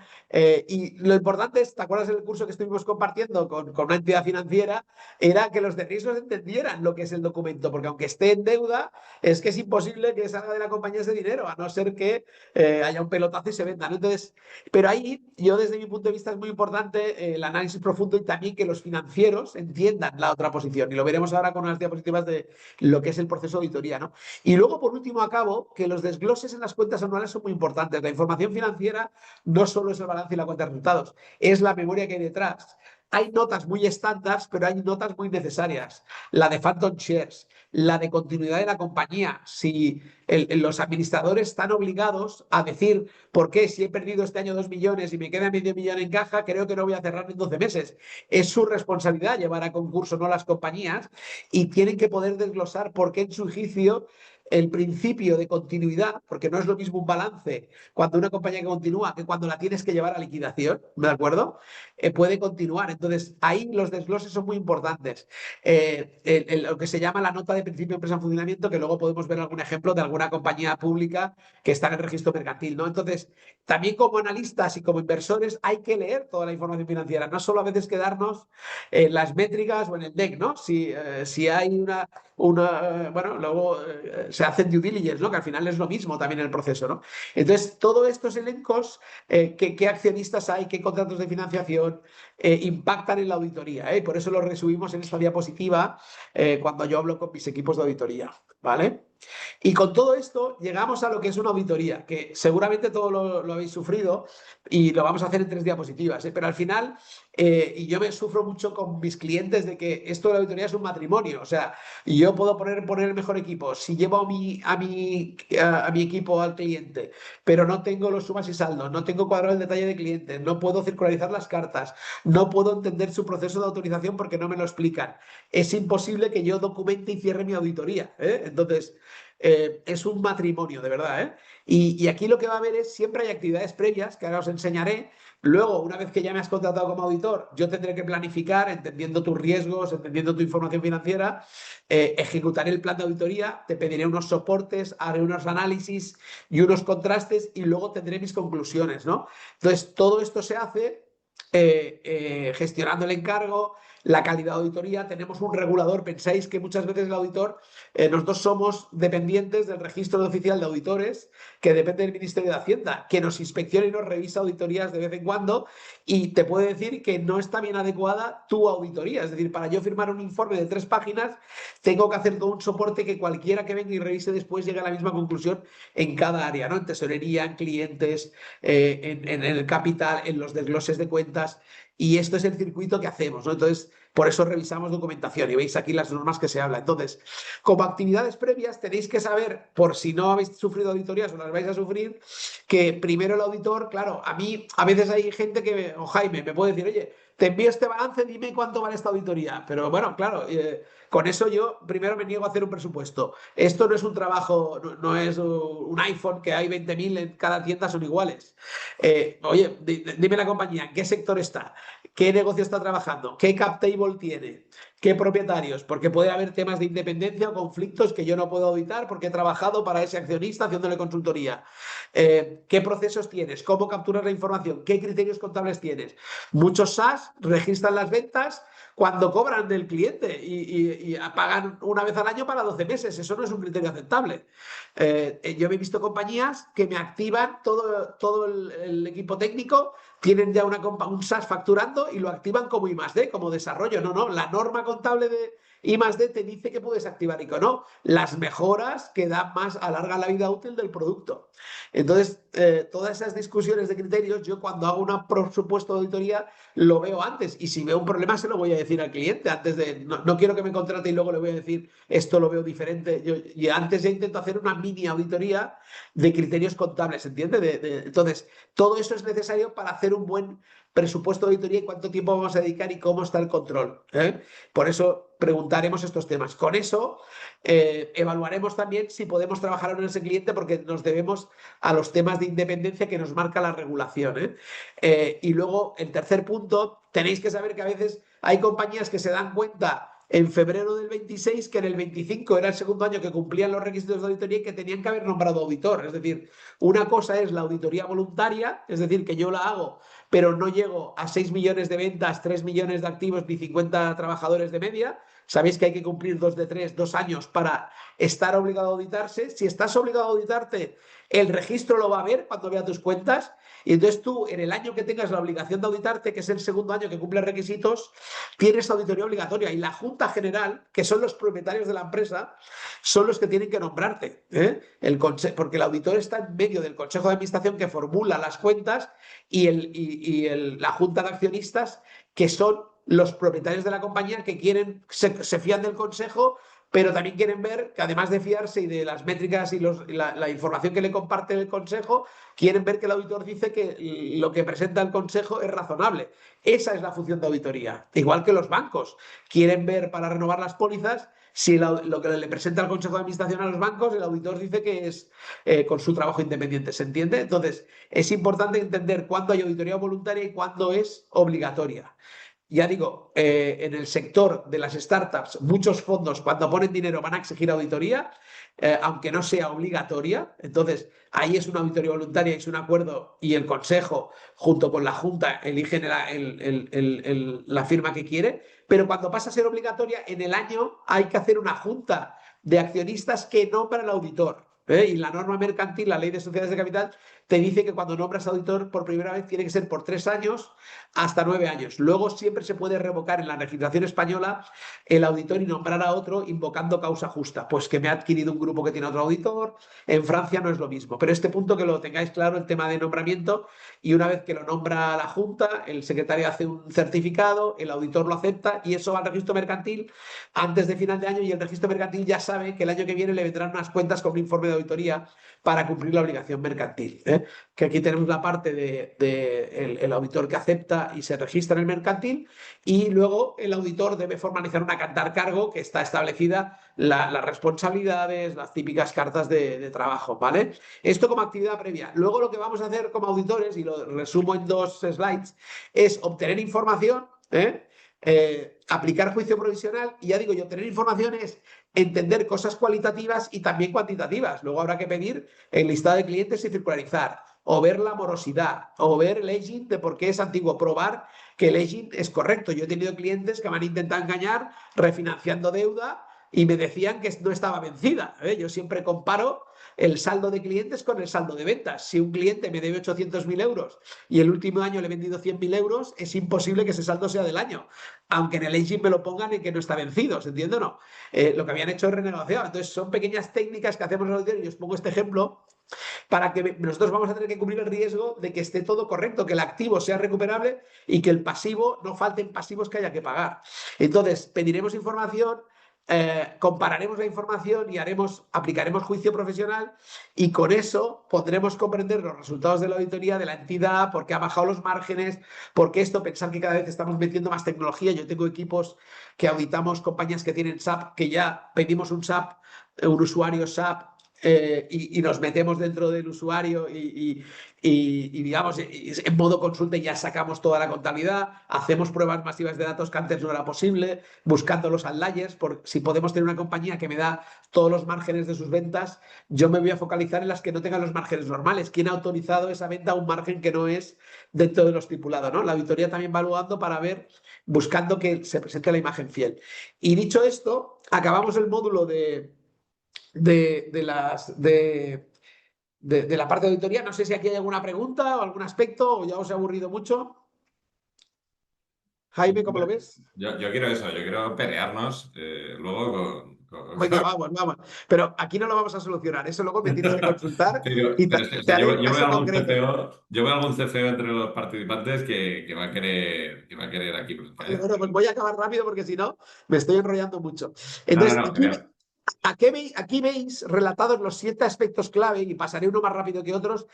S2: y lo importante es, ¿te acuerdas del curso que estuvimos compartiendo con una entidad financiera? Era que los de riesgos entendieran lo que es el documento, porque aunque esté en deuda, es que es imposible que salga de la compañía ese dinero, a no ser que haya un pelotazo y se venda, ¿no? Entonces, pero ahí yo desde mi punto de vista es muy importante el análisis profundo y también que los financieros entiendan la otra posición. Y lo veremos ahora con unas diapositivas de lo que es el proceso de auditoría, ¿no? Y luego, por último, acabo que los desgloses en las cuentas anuales son muy importantes. La información financiera no solo es el balance y la cuenta de resultados, es la memoria que hay detrás. Hay notas muy estándar, pero hay notas muy necesarias. La de Phantom Shares, la de continuidad de la compañía. Si los administradores están obligados a decir, ¿por qué si he perdido este año 2 millones y me queda medio millón en caja, creo que no voy a cerrar en 12 meses? Es su responsabilidad llevar a concurso, no las compañías, y tienen que poder desglosar por qué en su juicio el principio de continuidad, porque no es lo mismo un balance cuando una compañía que continúa que cuando la tienes que llevar a liquidación, ¿de acuerdo? Puede continuar. Entonces, ahí los desgloses son muy importantes. Lo que se llama la nota de principio de empresa en funcionamiento, que luego podemos ver algún ejemplo de alguna compañía pública que está en el registro mercantil, ¿no? Entonces, también como analistas y como inversores hay que leer toda la información financiera, no solo a veces quedarnos en las métricas o en el deck, ¿no? Si hay bueno, luego se hace due diligence, ¿no? Que al final es lo mismo también en el proceso, ¿no? Entonces, todos estos elencos, qué accionistas hay, qué contratos de financiación impactan en la auditoría, ¿eh? Por eso lo resumimos en esta diapositiva cuando yo hablo con mis equipos de auditoría, ¿vale? Y con todo esto llegamos a lo que es una auditoría, que seguramente todo lo habéis sufrido y lo vamos a hacer en 3 diapositivas, ¿eh? Pero al final, y yo me sufro mucho con mis clientes de que esto de la auditoría es un matrimonio, o sea, yo puedo poner el mejor equipo, si llevo a mi equipo al cliente, pero no tengo los sumas y saldos, no tengo cuadrado el detalle de cliente, no puedo circularizar las cartas, no puedo entender su proceso de autorización porque no me lo explican. Es imposible que yo documente y cierre mi auditoría, ¿eh? Entonces, es un matrimonio, de verdad, ¿eh? Y aquí lo que va a haber es, siempre hay actividades previas, que ahora os enseñaré. Luego, una vez que ya me has contratado como auditor, yo tendré que planificar, entendiendo tus riesgos, entendiendo tu información financiera, ejecutaré el plan de auditoría, te pediré unos soportes, haré unos análisis y unos contrastes y luego tendré mis conclusiones, ¿no? Entonces, todo esto se hace gestionando el encargo, la calidad de auditoría, tenemos un regulador. Pensáis que muchas veces el auditor, nosotros somos dependientes del registro oficial de auditores, que depende del Ministerio de Hacienda, que nos inspecciona y nos revisa auditorías de vez en cuando, y te puede decir que no está bien adecuada tu auditoría. Es decir, para yo firmar un informe de 3 páginas, tengo que hacer todo un soporte que cualquiera que venga y revise después llegue a la misma conclusión en cada área, ¿no? En tesorería, en clientes, en el capital, en los desgloses de cuentas. Y esto es el circuito que hacemos, ¿no? Entonces, por eso revisamos documentación y veis aquí las normas que se habla. Entonces, como actividades previas, tenéis que saber, por si no habéis sufrido auditorías o las vais a sufrir, que primero el auditor, claro, a mí a veces hay gente que, o Jaime, me puede decir, oye, te envío este balance, dime cuánto vale esta auditoría. Pero bueno, claro, con eso yo primero me niego a hacer un presupuesto. Esto no es un trabajo, no es un iPhone que hay 20.000 en cada tienda, son iguales. Oye, dime la compañía, ¿en qué sector está? ¿Qué negocio está trabajando? ¿Qué cap table tiene? ¿Qué propietarios? Porque puede haber temas de independencia o conflictos que yo no puedo auditar porque he trabajado para ese accionista haciéndole consultoría. ¿Qué procesos tienes? ¿Cómo capturas la información? ¿Qué criterios contables tienes? Muchos SaaS registran las ventas cuando cobran del cliente y pagan una vez al año para 12 meses. Eso no es un criterio aceptable. Yo he visto compañías que me activan todo el equipo técnico, tienen ya un SaaS facturando y lo activan como I+D, como desarrollo. No, no, la norma contable de I+D te dice que puedes activar y que no. Las mejoras que dan más, alargan la vida útil del producto. Entonces, todas esas discusiones de criterios, yo cuando hago un presupuesto de auditoría lo veo antes, y si veo un problema se lo voy a decir al cliente antes de, no quiero que me contrate y luego le voy a decir esto lo veo diferente. Y antes ya intento hacer una mini auditoría de criterios contables, ¿entiendes? Entonces, todo eso es necesario para hacer un buen presupuesto de auditoría y cuánto tiempo vamos a dedicar y cómo está el control, ¿eh? Por eso preguntaremos estos temas. Con eso evaluaremos también si podemos trabajar con ese cliente, porque nos debemos a los temas de independencia que nos marca la regulación, ¿eh? Y luego, el tercer punto, tenéis que saber que a veces hay compañías que se dan cuenta en febrero del 26 que en el 25 era el segundo año que cumplían los requisitos de auditoría y que tenían que haber nombrado auditor. Es decir, una cosa es la auditoría voluntaria, es decir, que yo la hago, pero no llego a 6 millones de ventas, 3 millones de activos ni 50 trabajadores de media. Sabéis que hay que cumplir 2 de 3, 2 años para estar obligado a auditarse. Si estás obligado a auditarte, el registro lo va a ver cuando vea tus cuentas. Y entonces tú, en el año que tengas la obligación de auditarte, que es el segundo año que cumple requisitos, tienes auditoría obligatoria. Y la Junta General, que son los propietarios de la empresa, son los que tienen que nombrarte, ¿eh? Porque el auditor está en medio del Consejo de Administración que formula las cuentas y la Junta de Accionistas, que son los propietarios de la compañía que se fían del Consejo, pero también quieren ver que, además de fiarse y de las métricas y la información que le comparte el Consejo, quieren ver que el auditor dice que lo que presenta el Consejo es razonable. Esa es la función de auditoría. Igual que los bancos quieren ver, para renovar las pólizas, si lo que le presenta el Consejo de Administración a los bancos, el auditor dice que es con su trabajo independiente. ¿Se entiende? Entonces, es importante entender cuándo hay auditoría voluntaria y cuándo es obligatoria. Ya digo, en el sector de las startups, muchos fondos cuando ponen dinero van a exigir auditoría, aunque no sea obligatoria. Entonces, ahí es una auditoría voluntaria, es un acuerdo y el consejo, junto con la junta, eligen la firma que quiere. Pero cuando pasa a ser obligatoria, en el año hay que hacer una junta de accionistas que nombra el auditor. Y la norma mercantil, la ley de sociedades de capital, te dice que cuando nombras auditor por primera vez tiene que ser por 3 años hasta 9 años. Luego siempre se puede revocar en la legislación española el auditor y nombrar a otro invocando causa justa. Pues que me ha adquirido un grupo que tiene otro auditor. En Francia no es lo mismo. Pero este punto, que lo tengáis claro, el tema de nombramiento, y una vez que lo nombra la Junta, el secretario hace un certificado, el auditor lo acepta y eso va al registro mercantil antes de final de año, y el registro mercantil ya sabe que el año que viene le vendrán unas cuentas con un informe de auditoría para cumplir la obligación mercantil, ¿eh? Que aquí tenemos la parte el auditor que acepta y se registra en el mercantil, y luego el auditor debe formalizar una carta de cargo que está establecida, las responsabilidades, las típicas cartas de trabajo, ¿vale? Esto como actividad previa. Luego lo que vamos a hacer como auditores, y lo resumo en 2 slides, es obtener información, aplicar juicio provisional, y ya digo, y obtener información es entender cosas cualitativas y también cuantitativas. Luego habrá que pedir el listado de clientes y circularizar. o ver la morosidad, o ver el aging de por qué es antiguo, probar que el aging es correcto. Yo he tenido clientes que me han intentado engañar refinanciando deuda y me decían que no estaba vencida. Yo siempre comparo el saldo de clientes con el saldo de ventas. Si un cliente me debe 800.000 euros y el último año le he vendido 100.000 euros, es imposible que ese saldo sea del año, aunque en el aging me lo pongan y que no está vencido, ¿se entiende o no? Lo que habían hecho es renegociado. Entonces, son pequeñas técnicas que hacemos los auditores, y os pongo este ejemplo, para que nosotros vamos a tener que cubrir el riesgo de que esté todo correcto, que el activo sea recuperable y que el pasivo, no falten pasivos que haya que pagar. Entonces, pediremos información, compararemos la información y aplicaremos juicio profesional, y con eso podremos comprender los resultados de la auditoría de la entidad, por qué ha bajado los márgenes, por qué esto, pensar que cada vez estamos metiendo más tecnología. Yo tengo equipos que auditamos compañías que tienen SAP, que ya pedimos un SAP, un usuario SAP, y nos metemos dentro del usuario y digamos, en modo consulta, y ya sacamos toda la contabilidad, hacemos pruebas masivas de datos que antes no era posible, buscando los outliers. Si podemos tener una compañía que me da todos los márgenes de sus ventas, yo me voy a focalizar en las que no tengan los márgenes normales. ¿Quién ha autorizado esa venta a un margen que no es dentro de lo estipulado, ¿no? La auditoría también va evaluando para ver, buscando que se presente la imagen fiel. Y dicho esto, acabamos el módulo de la parte de auditoría. No sé si aquí hay alguna pregunta o algún aspecto, o ya os he aburrido mucho. Jaime, ¿cómo lo ves?
S1: Yo quiero eso, yo quiero pelearnos luego
S2: Venga, vamos, vamos. Pero aquí no lo vamos a solucionar. Eso luego me tienes que consultar y
S1: Pero es que, o
S2: te
S1: sea,
S2: haré un
S1: yo veo
S2: caso
S1: algún
S2: concreto.
S1: CFO, yo veo algún CFO entre los participantes que va a querer aquí bronca,
S2: Vale,
S1: ¿eh?
S2: bueno, pues voy a acabar rápido porque si no me estoy enrollando mucho.
S1: No, no,
S2: Entonces,
S1: no, pero
S2: aquí veis relatados los 7 aspectos clave, y pasaré uno más rápido que otros.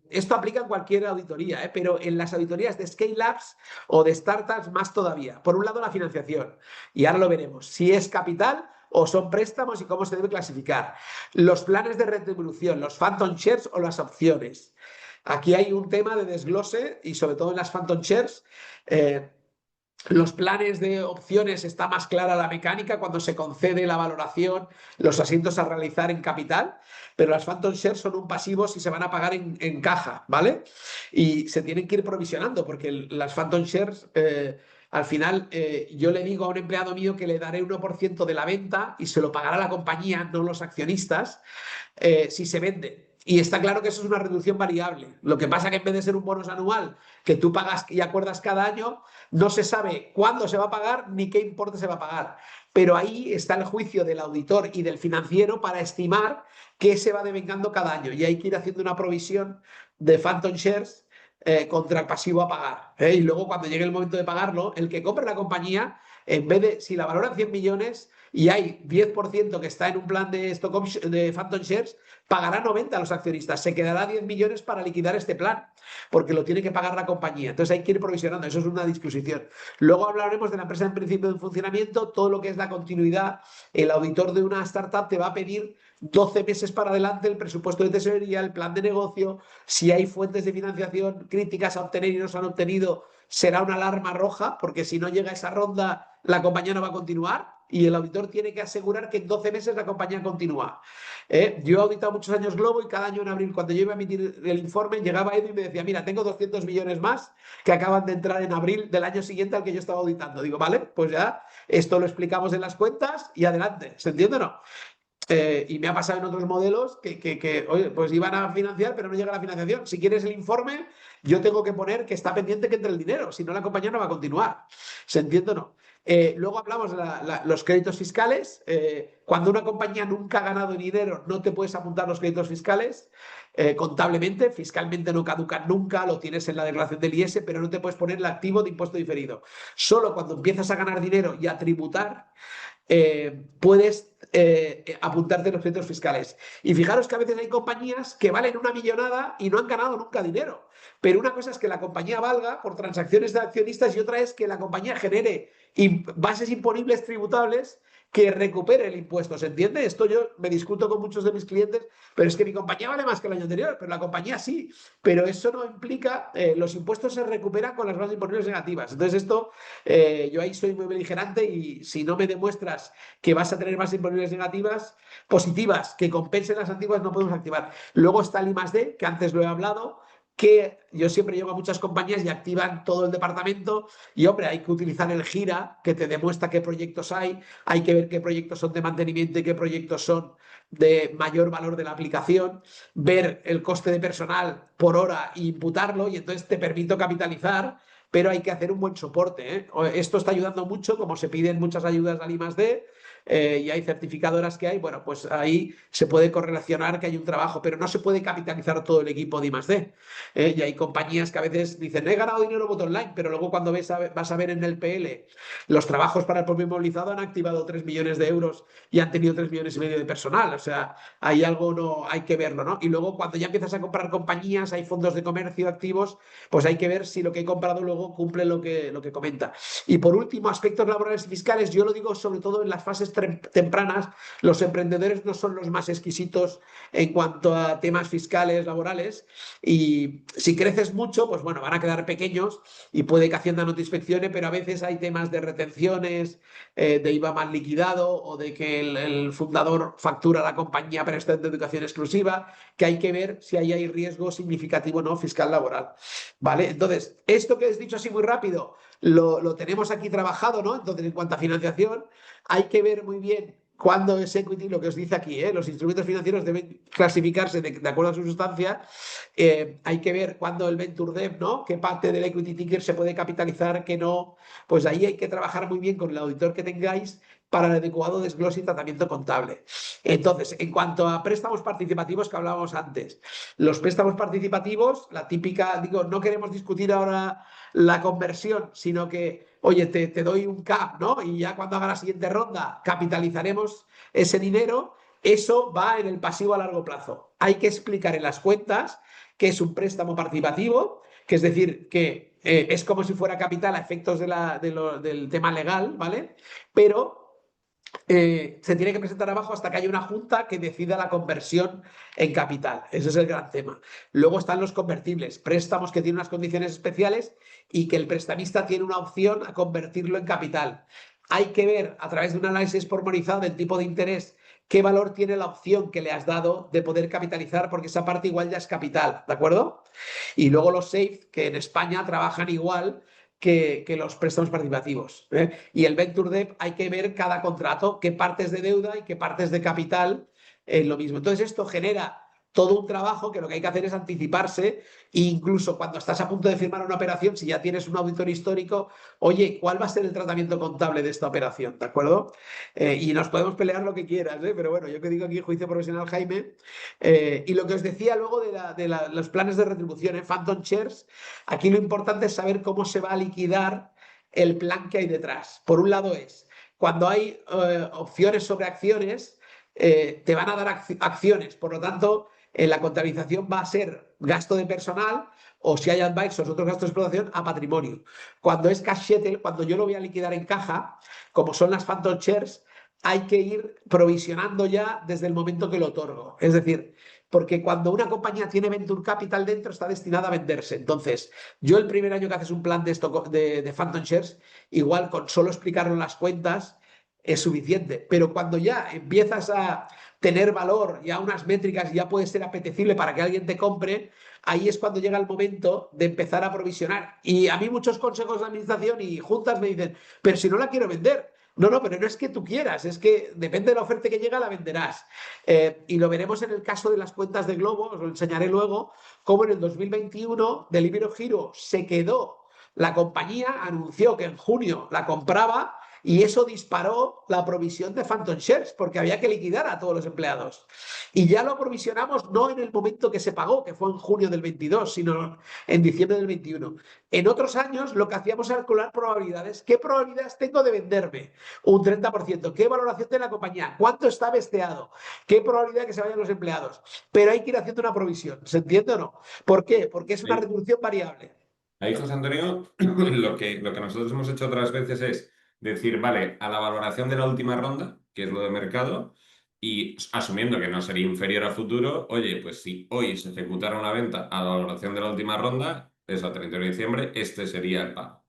S2: Esto aplica en cualquier auditoría, pero en las auditorías de scale-ups o de startups más todavía. Por un lado, la financiación, y ahora lo veremos, si es capital o son préstamos y cómo se debe clasificar. Los planes de retribución, los phantom shares o las opciones. Aquí hay un tema de desglose, y sobre todo en las phantom shares. Los planes de opciones, está más clara la mecánica cuando se concede la valoración, los asientos a realizar en capital, pero las phantom shares son un pasivo si se van a pagar en caja, ¿vale? Y se tienen que ir provisionando, porque las phantom shares, al final, yo le digo a un empleado mío que le daré 1% de la venta y se lo pagará la compañía, no los accionistas, si se vende. Y está claro que eso es una reducción variable. Lo que pasa es que en vez de ser un bonus anual que tú pagas y acuerdas cada año, no se sabe cuándo se va a pagar ni qué importe se va a pagar. Pero ahí está el juicio del auditor y del financiero para estimar qué se va devengando cada año. Y hay que ir haciendo una provisión de phantom shares, contra el pasivo a pagar. Y luego, cuando llegue el momento de pagarlo, el que compre la compañía, en vez de, si la valoran 100 millones y hay 10% que está en un plan de stock option, de phantom shares, pagará 90 a los accionistas. Se quedará 10 millones para liquidar este plan, porque lo tiene que pagar la compañía. Entonces hay que ir provisionando. Eso es una disposición. Luego hablaremos de la empresa en principio de funcionamiento, todo lo que es la continuidad. El auditor de una startup te va a pedir 12 meses para adelante el presupuesto de tesorería, el plan de negocio. Si hay fuentes de financiación críticas a obtener y no se han obtenido, será una alarma roja, porque si no llega a esa ronda, la compañía no va a continuar, y el auditor tiene que asegurar que en 12 meses la compañía continúa. Yo he auditado muchos años Globo, y cada año en abril, cuando yo iba a emitir el informe, llegaba Edu y me decía: mira, tengo 200 millones más que acaban de entrar en abril del año siguiente al que yo estaba auditando. Digo, vale, pues ya esto lo explicamos en las cuentas y adelante. ¿Se entiende o no? Y me ha pasado en otros modelos que, oye, pues iban a financiar, pero no llega la financiación. Si quieres el informe, yo tengo que poner que está pendiente que entre el dinero, si no la compañía no va a continuar. ¿Se entiende o no? Luego hablamos de los créditos fiscales. Cuando una compañía nunca ha ganado dinero, no te puedes apuntar los créditos fiscales contablemente. Fiscalmente no caducan nunca, lo tienes en la declaración del IS, pero no te puedes poner el activo de impuesto diferido. Solo cuando empiezas a ganar dinero y a tributar, puedes apuntarte en los créditos fiscales. Y fijaros que a veces hay compañías que valen una millonada y no han ganado nunca dinero. Pero una cosa es que la compañía valga por transacciones de accionistas, y otra es que la compañía genere bases imponibles tributables que recupere el impuesto. ¿Se entiende? Esto yo me discuto con muchos de mis clientes, pero es que mi compañía vale más que el año anterior, pero la compañía sí. Pero eso no implica, los impuestos se recuperan con las bases imponibles negativas. Entonces esto, yo ahí soy muy beligerante y si no me demuestras que vas a tener bases imponibles negativas, positivas, que compensen las antiguas, no podemos activar. Luego está el I+D, que antes lo he hablado, que yo siempre llego a muchas compañías y activan todo el departamento y, hombre, hay que utilizar el gira, que te demuestra qué proyectos hay que ver qué proyectos son de mantenimiento y qué proyectos son de mayor valor de la aplicación, ver el coste de personal por hora e imputarlo y entonces te permito capitalizar, pero hay que hacer un buen soporte, ¿eh? Esto está ayudando mucho, como se piden muchas ayudas al I+D, y hay certificadoras que hay, bueno, pues ahí se puede correlacionar que hay un trabajo, pero no se puede capitalizar todo el equipo de I+D. Y hay compañías que a veces dicen, he ganado dinero bot online, pero luego cuando vas a ver en el PL los trabajos para el propio inmovilizado han activado 3 millones de euros y han tenido 3 millones y medio de personal. O sea, hay algo, no hay que verlo, ¿no? Y luego cuando ya empiezas a comprar compañías, hay fondos de comercio activos, pues hay que ver si lo que he comprado luego cumple lo que comenta. Y por último, aspectos laborales y fiscales, yo lo digo sobre todo en las fases tempranas, los emprendedores no son los más exquisitos en cuanto a temas fiscales, laborales, y si creces mucho, pues bueno, van a quedar pequeños y puede que Hacienda no te inspeccione, pero a veces hay temas de retenciones, de IVA mal liquidado o de que el fundador factura a la compañía pero está en educación exclusiva, que hay que ver si ahí hay riesgo significativo no fiscal laboral. ¿Vale? Entonces, esto que has dicho así muy rápido, lo tenemos aquí trabajado, ¿no? Entonces, en cuanto a financiación, hay que ver muy bien cuándo es equity, lo que os dice aquí, ¿eh? Los instrumentos financieros deben clasificarse de acuerdo a su sustancia. Hay que ver cuándo el Venture Debt, ¿no? Qué parte del equity ticker se puede capitalizar, qué no. Pues ahí hay que trabajar muy bien con el auditor que tengáis para el adecuado desglose y tratamiento contable. Entonces, en cuanto a préstamos participativos que hablábamos antes, los préstamos participativos, la típica, digo, no queremos discutir ahora la conversión, sino que, oye, te doy un cap, ¿no? Y ya cuando haga la siguiente ronda capitalizaremos ese dinero. Eso va en el pasivo a largo plazo. Hay que explicar en las cuentas que es un préstamo participativo, que es decir, que es como si fuera capital a efectos del tema legal, ¿vale? Pero se tiene que presentar abajo hasta que haya una junta que decida la conversión en capital. Ese es el gran tema. Luego están los convertibles, préstamos que tienen unas condiciones especiales y que el prestamista tiene una opción a convertirlo en capital. Hay que ver a través de un análisis pormenorizado del tipo de interés qué valor tiene la opción que le has dado de poder capitalizar, porque esa parte igual ya es capital, ¿de acuerdo? Y luego los SAFE, que en España trabajan igual que los préstamos participativos, ¿eh? Y el Venture Debt hay que ver cada contrato, qué partes de deuda y qué partes de capital es lo mismo. Entonces esto genera todo un trabajo que lo que hay que hacer es anticiparse e incluso cuando estás a punto de firmar una operación, si ya tienes un auditor histórico, oye, ¿cuál va a ser el tratamiento contable de esta operación? ¿De acuerdo? Y nos podemos pelear lo que quieras, ¿eh? Pero bueno, yo que digo aquí juicio profesional, Jaime. Y lo que os decía luego de los planes de retribución, ¿eh? Phantom Shares, aquí lo importante es saber cómo se va a liquidar el plan que hay detrás. Por un lado es, cuando hay opciones sobre acciones, te van a dar acciones, por lo tanto, la contabilización va a ser gasto de personal o si hay advice o otros gastos de explotación a patrimonio. Cuando es cash settle, cuando yo lo voy a liquidar en caja, como son las phantom shares, hay que ir provisionando ya desde el momento que lo otorgo. Es decir, porque cuando una compañía tiene venture capital dentro está destinada a venderse. Entonces, yo el primer año que haces un plan de phantom shares, igual con solo explicarlo en las cuentas es suficiente. Pero cuando ya empiezas a tener valor, ya unas métricas, ya puede ser apetecible para que alguien te compre, ahí es cuando llega el momento de empezar a provisionar. Y a mí muchos consejos de administración y juntas me dicen, pero si no la quiero vender. No, no, pero no es que tú quieras, es que depende de la oferta que llega, la venderás. Y lo veremos en el caso de las cuentas de Globo, os lo enseñaré luego, cómo en el 2021 Deliveroo Hero se quedó, la compañía anunció que en junio la compraba y eso disparó la provisión de Phantom Shares porque había que liquidar a todos los empleados. Y ya lo provisionamos no en el momento que se pagó, que fue en junio del 22, sino en diciembre del 21. En otros años lo que hacíamos era calcular probabilidades. ¿Qué probabilidades tengo de venderme? Un 30%. ¿Qué valoración de la compañía? ¿Cuánto está besteado? ¿Qué probabilidad de que se vayan los empleados? Pero hay que ir haciendo una provisión. ¿Se entiende o no? ¿Por qué? Porque es una
S1: Ahí,
S2: retribución variable.
S1: ahí, José Antonio, lo que nosotros hemos hecho otras veces es Decir, vale, a la valoración de la última ronda, que es lo de mercado, y asumiendo que no sería inferior a futuro, oye, pues si hoy se ejecutara una venta a la valoración de la última ronda, es a 31 de diciembre, este sería el pago.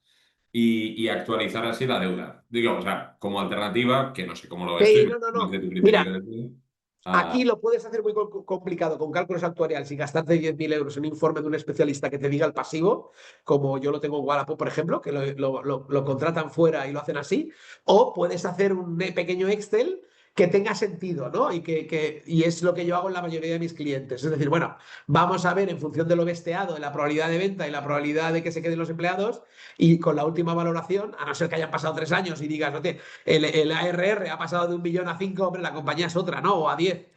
S1: Y actualizar así la deuda. Digo, o sea, como alternativa, que no sé cómo lo ves tú,
S2: Sí,
S1: y
S2: no, no,
S1: más
S2: no.
S1: de tu criterio
S2: Mira,
S1: de ti,
S2: aquí
S1: a-
S2: lo puedes hacer muy complicado con cálculos actuariales y gastarte 10.000 euros en un informe de un especialista que te diga el pasivo, como yo lo tengo en Wallapop, por ejemplo, que lo contratan fuera y lo hacen así, o puedes hacer un pequeño Excel que tenga sentido, ¿no? Y es lo que yo hago en la mayoría de mis clientes. Es decir, bueno, vamos a ver en función de lo besteado, de la probabilidad de venta y la probabilidad de que se queden los empleados, y con la última valoración, a no ser que hayan pasado 3 años y digas, no te, el ARR ha pasado de 1 millón a 5, hombre, la compañía es otra, ¿no? O a 10.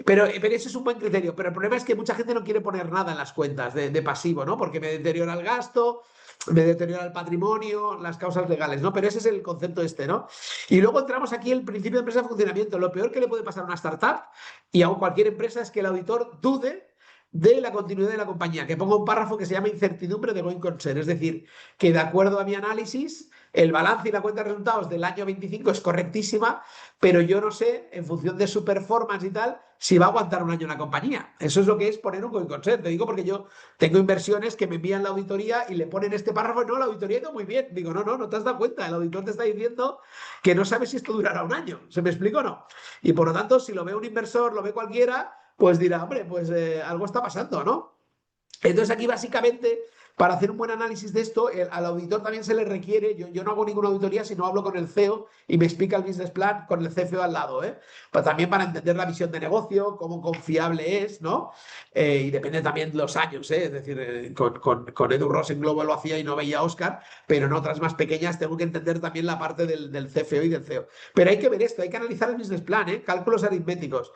S2: Pero ese es un buen criterio. Pero el problema es que mucha gente no quiere poner nada en las cuentas de pasivo, ¿no? Porque me deteriora el gasto, me deteriora el patrimonio, las causas legales, ¿no? Pero ese es el concepto este, ¿no? Y luego entramos aquí el principio de empresa de funcionamiento. Lo peor que le puede pasar a una startup y a cualquier empresa es que el auditor dude de la continuidad de la compañía, que ponga un párrafo que se llama incertidumbre de going concern, es decir, que de acuerdo a mi análisis, el balance y la cuenta de resultados del año 25 es correctísima, pero yo no sé, en función de su performance y tal, si va a aguantar un año la compañía. Eso es lo que es poner un going concern. Te digo porque yo tengo inversiones que me envían la auditoría y le ponen este párrafo y no, la auditoría ha ido muy bien. Digo, no, no, no te has dado cuenta. El auditor te está diciendo que no sabe si esto durará un año. ¿Se me explica o no? Y por lo tanto, si lo ve un inversor, lo ve cualquiera, pues dirá, hombre, pues algo está pasando, ¿no? Entonces aquí básicamente, para hacer un buen análisis de esto, al auditor también se le requiere, yo no hago ninguna auditoría, sino hablo con el CEO y me explica el business plan con el CFO al lado, ¿eh? Pero también para entender la visión de negocio, cómo confiable es, ¿no? Y depende también de los años, ¿eh? Es decir, con Edu Ross en Globo lo hacía y no veía a Oscar, pero en otras más pequeñas tengo que entender también la parte del CFO y del CEO. Pero hay que ver esto, hay que analizar el business plan, ¿eh? Cálculos aritméticos,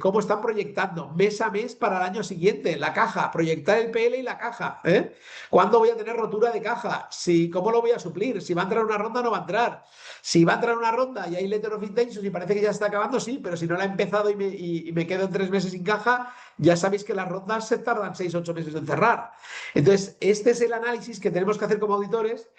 S2: cómo están proyectando mes a mes para el año siguiente, la caja, proyectar el PL y la caja. ¿Eh? ¿Cuándo voy a tener rotura de caja? Si, ¿cómo lo voy a suplir? Si va a entrar una ronda o no va a entrar. Si va a entrar una ronda y hay letter of intentions y parece que ya está acabando, sí, pero si no la he empezado y me quedo en 3 meses sin caja, ya sabéis que las rondas se tardan 6 o 8 meses en cerrar. Entonces, este es el análisis que tenemos que hacer como auditores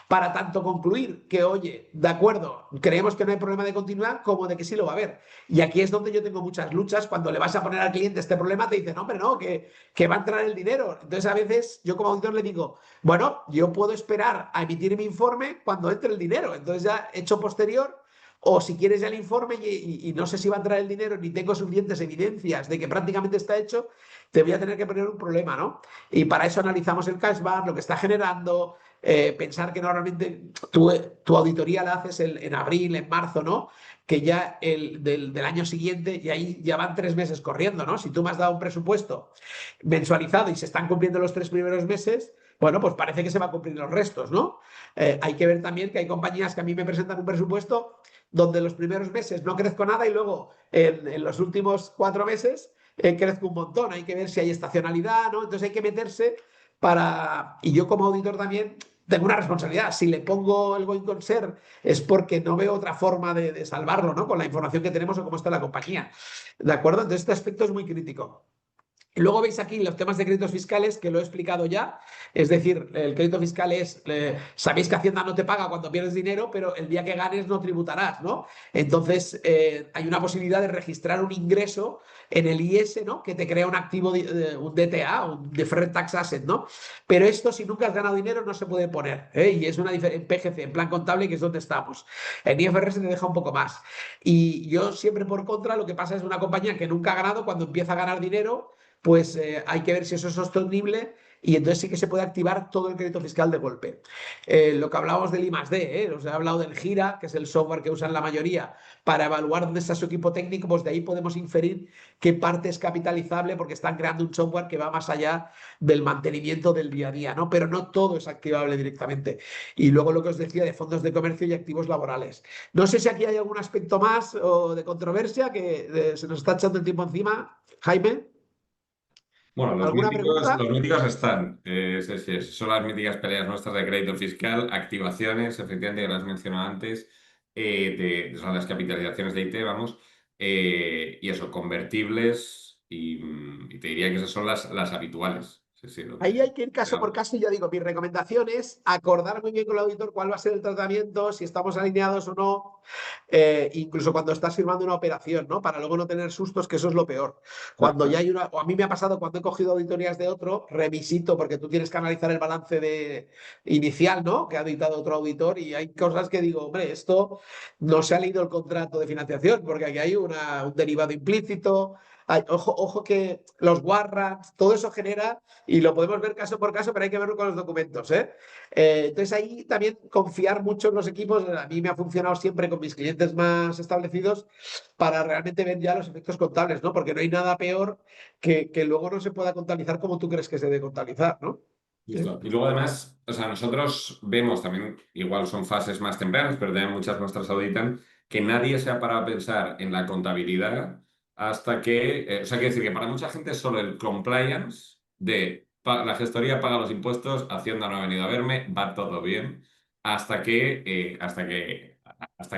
S2: para tanto concluir que, oye, de acuerdo, creemos que no hay problema de continuidad, como de que sí lo va a haber. Y aquí es donde yo tengo muchas luchas. Cuando le vas a poner al cliente este problema, te dice, no, hombre, no, que va a entrar el dinero. Entonces, a veces yo como auditor le digo, bueno, yo puedo esperar a emitir mi informe cuando entre el dinero. Entonces, ya hecho posterior, o si quieres ya el informe y no sé si va a entrar el dinero ni tengo suficientes evidencias de que prácticamente está hecho, te voy a tener que poner un problema, ¿no? Y para eso analizamos el cashback, lo que está generando, pensar que normalmente tu auditoría la haces en abril, en marzo, ¿no? Que ya del año siguiente, y ahí ya van 3 meses corriendo, ¿no? Si tú me has dado un presupuesto mensualizado y se están cumpliendo los 3 primeros meses, bueno, pues parece que se va a cumplir los restos, ¿no? Hay que ver también que hay compañías que a mí me presentan un presupuesto donde los primeros meses no crezco nada y luego en los últimos 4 meses crezco un montón. Hay que ver si hay estacionalidad, ¿no? Entonces hay que meterse para... Y yo como auditor también tengo una responsabilidad. Si le pongo el going concern es porque no veo otra forma de salvarlo, ¿no? Con la información que tenemos o cómo está la compañía. ¿De acuerdo? Entonces este aspecto es muy crítico. Y luego veis aquí los temas de créditos fiscales que lo he explicado ya. Es decir, el crédito fiscal es, sabéis que Hacienda no te paga cuando pierdes dinero, pero el día que ganes no tributarás, ¿no? Entonces, hay una posibilidad de registrar un ingreso en el IS, ¿no? Que te crea un activo, un DTA, un Deferred Tax Asset, ¿no? Pero esto, si nunca has ganado dinero, no se puede poner, ¿eh? Y es una diferencia en PGC, en plan contable, que es donde estamos. En IFRS te deja un poco más. Y yo siempre por contra, lo que pasa es una compañía que nunca ha ganado, cuando empieza a ganar dinero, pues hay que ver si eso es sostenible y entonces sí que se puede activar todo el crédito fiscal de golpe. Lo que hablábamos del I+D, os he hablado del Gira, que es el software que usan la mayoría para evaluar dónde está su equipo técnico, pues de ahí podemos inferir qué parte es capitalizable porque están creando un software que va más allá del mantenimiento del día a día, ¿no? Pero no todo es activable directamente. Y luego lo que os decía de fondos de comercio y activos laborales. No sé si aquí hay algún aspecto más o de controversia que se nos está echando el tiempo encima. Jaime.
S1: Bueno,
S2: ¿Alguna pregunta?
S1: los míticos están, son las míticas peleas nuestras de crédito fiscal, activaciones, efectivamente, que las mencionado antes, son las capitalizaciones de IT, vamos, y eso, convertibles, y te diría que esas son las habituales. Sí, sí, lo
S2: Ahí
S1: que...
S2: hay que ir caso por caso y ya digo, mi recomendación es acordar muy bien con el auditor cuál va a ser el tratamiento, si estamos alineados o no, incluso cuando estás firmando una operación, ¿no? Para luego no tener sustos, que eso es lo peor. Cuando ya hay una, o a mí me ha pasado cuando he cogido auditorías de otro, revisito, porque tú tienes que analizar el balance inicial, ¿no? Que ha auditado otro auditor y hay cosas que digo, hombre, esto no se ha leído el contrato de financiación, porque aquí hay un derivado implícito. Ojo, ojo que los warrants, todo eso genera y lo podemos ver caso por caso, pero hay que verlo con los documentos, ¿eh? Entonces ahí también confiar mucho en los equipos. A mí me ha funcionado siempre con mis clientes más establecidos para realmente ver ya los efectos contables, ¿no? Porque no hay nada peor que luego no se pueda contabilizar como tú crees que se debe contabilizar, ¿no?
S1: Justo. Y luego además, o sea, nosotros vemos también, igual son fases más tempranas, pero también muchas nuestras auditan, que nadie se ha parado a pensar en la contabilidad hasta que, o sea, quiere decir que para mucha gente solo el compliance de la gestoría paga los impuestos, Hacienda no ha venido a verme, va todo bien, hasta que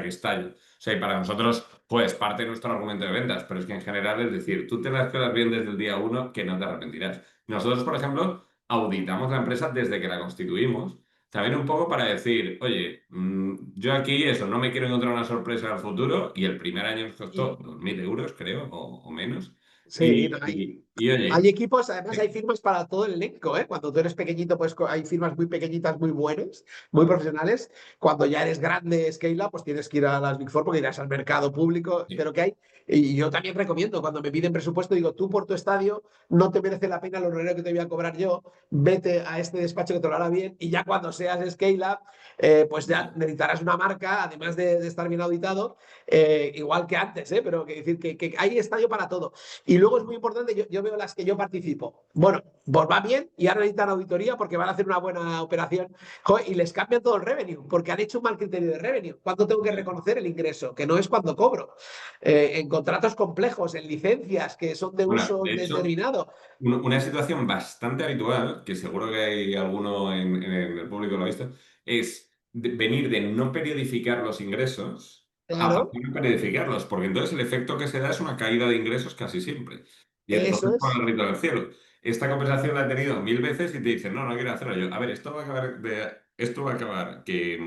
S1: estalle. O sea, y para nosotros, pues parte de nuestro argumento de ventas, pero es que en general es decir, tú te las cosas bien desde el día uno que no te arrepentirás. Nosotros, por ejemplo, auditamos la empresa desde que la constituimos, también un poco para decir, oye, yo aquí eso, no me quiero encontrar una sorpresa al futuro y el primer año nos costó
S2: Y,
S1: 2.000 euros, creo, o menos.
S2: sí, no,
S1: Y, y
S2: hay
S1: oye,
S2: equipos, además hay firmas para todo el elenco, ¿eh? Cuando tú eres pequeñito, pues hay firmas muy pequeñitas, muy buenas, muy profesionales. Cuando ya eres grande, scale up, pues tienes que ir a las Big Four porque irás al mercado público, pero que hay. Y yo también recomiendo, cuando me piden presupuesto, digo, tú por tu estadio no te merece la pena el honorario que te voy a cobrar yo, vete a este despacho que te lo hará bien y ya cuando seas scale up, pues ya necesitarás una marca, además de estar bien auditado, igual que antes, ¿eh? Pero que decir que hay estadio para todo. Y luego es muy importante, yo veo las que yo participo. Bueno, pues va bien y ahora necesitan auditoría porque van a hacer una buena operación. Joder, y les cambian todo el revenue porque han hecho un mal criterio de revenue. ¿Cuándo tengo que reconocer el ingreso? Que no es cuando cobro. En contratos complejos, en licencias que son de
S1: bueno,
S2: uso
S1: de hecho,
S2: indeterminado.
S1: una situación bastante habitual, que seguro que hay alguno en el público que lo ha visto, es venir de no periodificar los ingresos a
S2: Claro,
S1: pasar a periodificarlos, porque entonces el efecto que se da es una caída de ingresos casi siempre. Y
S2: eso
S1: entonces pone
S2: es.
S1: el grito del cielo. Esta conversación la he tenido 1000 veces y te dicen, no, no quiero hacerlo yo. A ver, esto va a acabar que,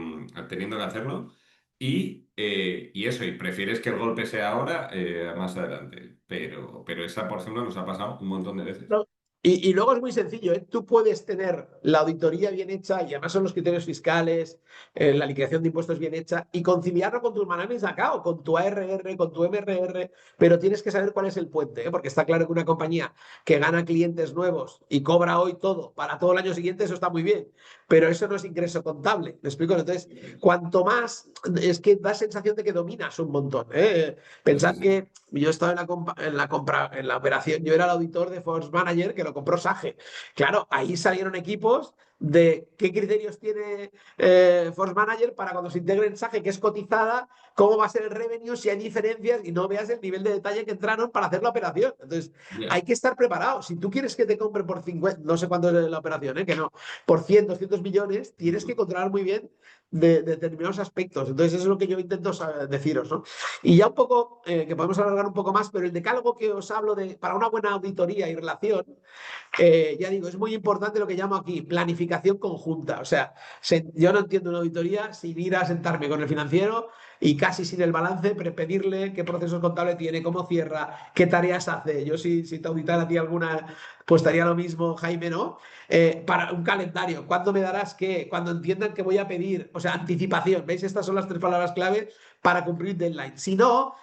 S1: teniendo que hacerlo. Y eso, y prefieres que el golpe sea ahora, más adelante. Pero esa, por ejemplo, nos ha pasado un montón de veces.
S2: No. Y luego es muy sencillo, ¿eh? Tú puedes tener la auditoría bien hecha y además son los criterios fiscales, la liquidación de impuestos bien hecha y conciliarlo con tus management account, con tu ARR, con tu MRR, pero tienes que saber cuál es el puente, ¿eh? Porque está claro que una compañía que gana clientes nuevos y cobra hoy todo para todo el año siguiente, eso está muy bien, pero eso no es ingreso contable, ¿me explico? Entonces, cuanto más, es que da sensación de que dominas un montón, ¿eh?
S1: Sí, sí,
S2: Pensad
S1: sí.
S2: que yo estaba en la compra, en la operación, yo era el auditor de Force Manager que lo compró Sage. Claro, ahí salieron equipos de qué criterios tiene Force Manager para cuando se integre en Sage, que es cotizada, cómo va a ser el revenue, si hay diferencias y no veas el nivel de detalle que entraron para hacer la operación. Entonces, hay
S1: Ya.
S2: que estar preparado. Si tú quieres que te compre por 50, no sé cuánto es la operación, que no, por 100, 200 millones, tienes que controlar muy bien de determinados aspectos. Entonces, eso es lo que yo intento deciros, ¿no? Y ya un poco, que podemos alargar un poco más, pero el decálogo que os hablo para una buena auditoría y relación, ya digo, es muy importante lo que llamo aquí planificación conjunta. O sea, yo no entiendo una auditoría sin ir a sentarme con el financiero y casi sin el balance, pedirle qué procesos contables tiene, cómo cierra, qué tareas hace. Yo si te auditara a ti alguna, pues estaría lo mismo, Jaime, ¿no? Para un calendario, ¿cuándo me darás qué? Cuando entiendan que voy a pedir, o sea, anticipación, ¿veis? Estas son las tres palabras clave para cumplir deadline. Si no,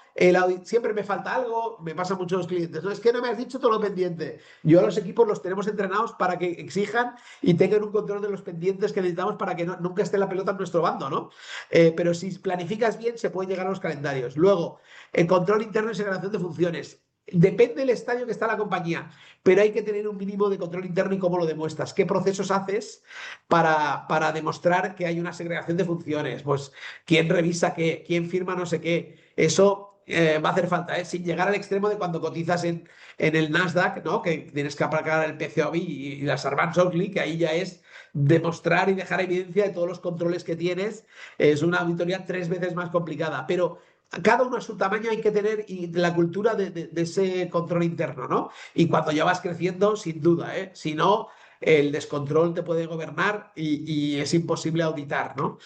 S2: siempre me falta algo, me pasa a muchos clientes, no, es que no me has dicho todo lo pendiente. Yo a los equipos los tenemos entrenados para que exijan y tengan un control de los pendientes que necesitamos para que nunca esté la pelota en nuestro bando, ¿no? Pero si planificas bien, se puede llegar a los calendarios. Luego, el control interno y segregación de funciones. Depende del estadio que está la compañía, pero hay que tener un mínimo de control interno y cómo lo demuestras. ¿Qué procesos haces para demostrar que hay una segregación de funciones? Pues quién revisa qué, quién firma no sé qué. Eso va a hacer falta, ¿eh? Sin llegar al extremo de cuando cotizas en el Nasdaq, ¿no? Que tienes que apagar el PCAOB y la Sarbanes-Oxley, que ahí ya es demostrar y dejar evidencia de todos los controles que tienes. Es una auditoría 3 veces más complicada, pero cada uno a su tamaño hay que tener y la cultura de ese control interno, ¿no? Y cuando ya vas creciendo, sin duda, ¿eh? Si no, el descontrol te puede gobernar y es imposible auditar, ¿no?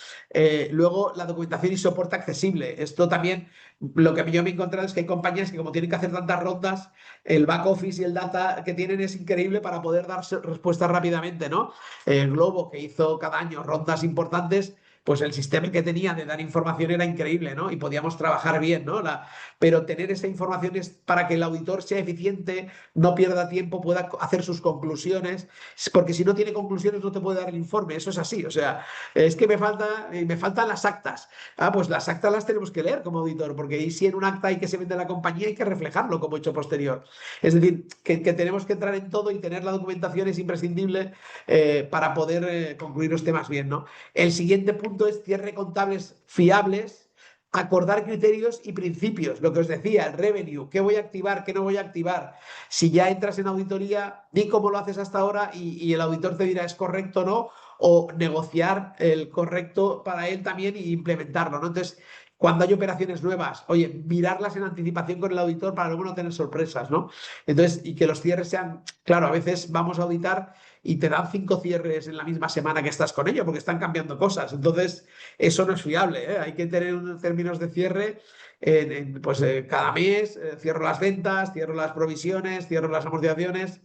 S2: Luego, la documentación y soporte accesible. Esto también, lo que yo me he encontrado es que hay compañías que como tienen que hacer tantas rondas, el back office y el data que tienen es increíble para poder dar respuestas rápidamente, ¿no? El Globo, que hizo cada año rondas importantes, pues el sistema que tenía de dar información era increíble, ¿no? Y podíamos trabajar bien, ¿no? Pero tener esa información es para que el auditor sea eficiente, no pierda tiempo, pueda hacer sus conclusiones, porque si no tiene conclusiones no te puede dar el informe, eso es así, o sea, es que me faltan las actas. Ah, pues las actas las tenemos que leer como auditor, porque ahí si en un acta hay que se vende la compañía hay que reflejarlo como hecho posterior. Es decir, que tenemos que entrar en todo y tener la documentación es imprescindible para poder concluir los temas bien, ¿no? El siguiente punto es cierre contables fiables, acordar criterios y principios. Lo que os decía, el revenue, qué voy a activar, qué no voy a activar. Si ya entras en auditoría, di cómo lo haces hasta ahora y el auditor te dirá es correcto o no, o negociar el correcto para él también y implementarlo, ¿no? Entonces, cuando hay operaciones nuevas, oye, mirarlas en anticipación con el auditor para luego no tener sorpresas, ¿no? Entonces, y que los cierres sean, claro, a veces vamos a auditar y te dan 5 cierres en la misma semana que estás con ello, porque están cambiando cosas. Entonces, eso no es fiable, ¿eh? Hay que tener unos términos de cierre pues cada mes, cierro las ventas, cierro las provisiones, cierro las amortizaciones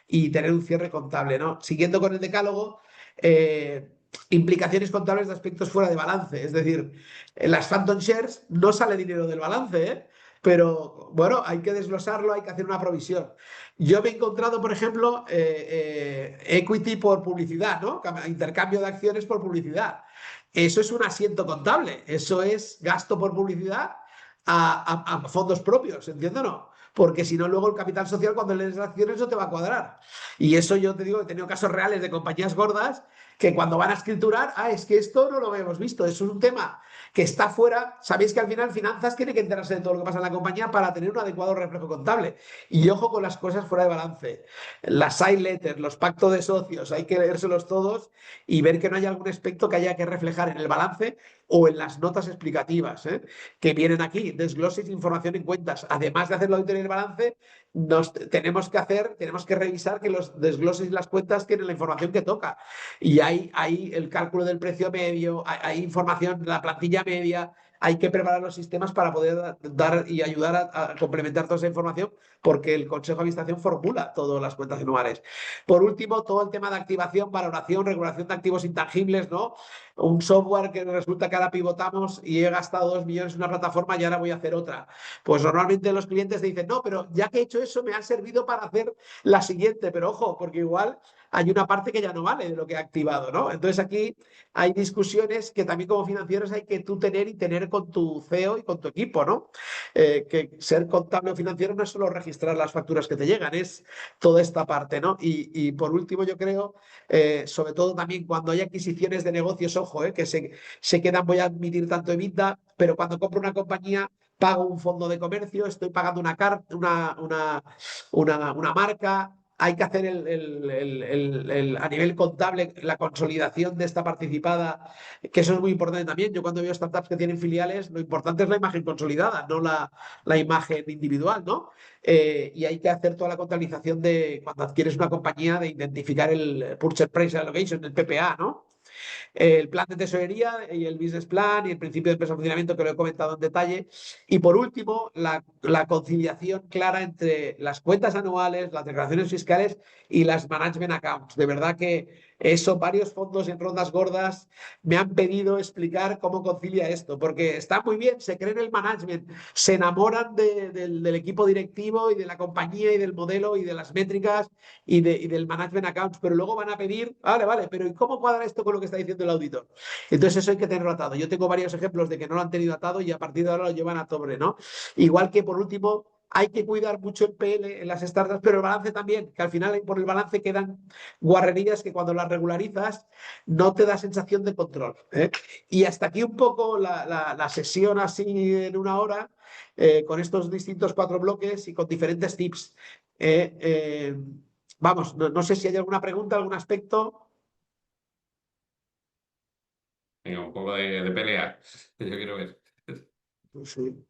S2: y tener un cierre contable, ¿no? Siguiendo con el decálogo, implicaciones contables de aspectos fuera de balance, es decir, en las phantom shares no sale dinero del balance, ¿eh? Pero bueno, hay que desglosarlo, hay que hacer una provisión. Yo me he encontrado, por ejemplo, equity por publicidad, ¿no? Intercambio de acciones por publicidad. Eso es un asiento contable, eso es gasto por publicidad a fondos propios, ¿entiendes o no? Porque si no, luego el capital social cuando le des acciones no te va a cuadrar. Y eso yo te digo, he tenido casos reales de compañías gordas que cuando van a escriturar, es que esto no lo hemos visto, eso es un tema que está fuera. Sabéis que al final finanzas tiene que enterarse de todo lo que pasa en la compañía para tener un adecuado reflejo contable. Y ojo con las cosas fuera de balance. Las side letters, los pactos de socios, hay que leérselos todos y ver que no haya algún aspecto que haya que reflejar en el balance o en las notas explicativas, que vienen aquí, desgloses, información en cuentas. Además de hacer la auditoría del balance, tenemos que revisar que los desgloses y las cuentas tienen la información que toca. Y hay el cálculo del precio medio, hay información de la plantilla media, hay que preparar los sistemas para poder dar y ayudar a complementar toda esa información, porque el Consejo de Administración formula todas las cuentas anuales. Por último, todo el tema de activación, valoración, regulación de activos intangibles, ¿no? Un software que resulta que ahora pivotamos y he gastado 2 millones en una plataforma y ahora voy a hacer otra. Pues normalmente los clientes dicen, no, pero ya que he hecho eso me ha servido para hacer la siguiente, pero ojo, porque igual hay una parte que ya no vale de lo que ha activado, ¿no? Entonces aquí hay discusiones que también como financieros hay que tú tener y tener con tu CEO y con tu equipo, ¿no? Que ser contable o financiero no es solo registrar las facturas que te llegan, es toda esta parte, ¿no? Y por último, yo creo, sobre todo también cuando hay adquisiciones de negocios, ojo, que se quedan, voy a admitir tanto EBITDA, pero cuando compro una compañía pago un fondo de comercio, estoy pagando una carta, una marca, hay que hacer a nivel contable la consolidación de esta participada, que eso es muy importante también. Yo cuando veo startups que tienen filiales, lo importante es la imagen consolidada, no la imagen individual, ¿no? Y hay que hacer toda la contabilización de cuando adquieres una compañía, de identificar el Purchase Price Allocation, el PPA, ¿no? El plan de tesorería y el business plan y el principio de empresa de funcionamiento que lo he comentado en detalle. Y por último, la conciliación clara entre las cuentas anuales, las declaraciones fiscales y las management accounts. De verdad que eso, varios fondos en rondas gordas me han pedido explicar cómo concilia esto, porque está muy bien, se creen el management, se enamoran del equipo directivo y de la compañía y del modelo y de las métricas y del management accounts, pero luego van a pedir, vale, pero ¿y cómo cuadra esto con lo que está diciendo el auditor? Entonces eso hay que tenerlo atado. Yo tengo varios ejemplos de que no lo han tenido atado y a partir de ahora lo llevan a tobre, ¿no? Igual que por último, hay que cuidar mucho el PL en las startups, pero el balance también, que al final por el balance quedan guarrerías que cuando las regularizas no te da sensación de control. Y hasta aquí un poco la sesión así en una hora, con estos distintos 4 bloques y con diferentes tips. Vamos, no sé si hay alguna pregunta, algún aspecto.
S1: Venga, un poco de pelea. Yo quiero ver.
S2: Sí.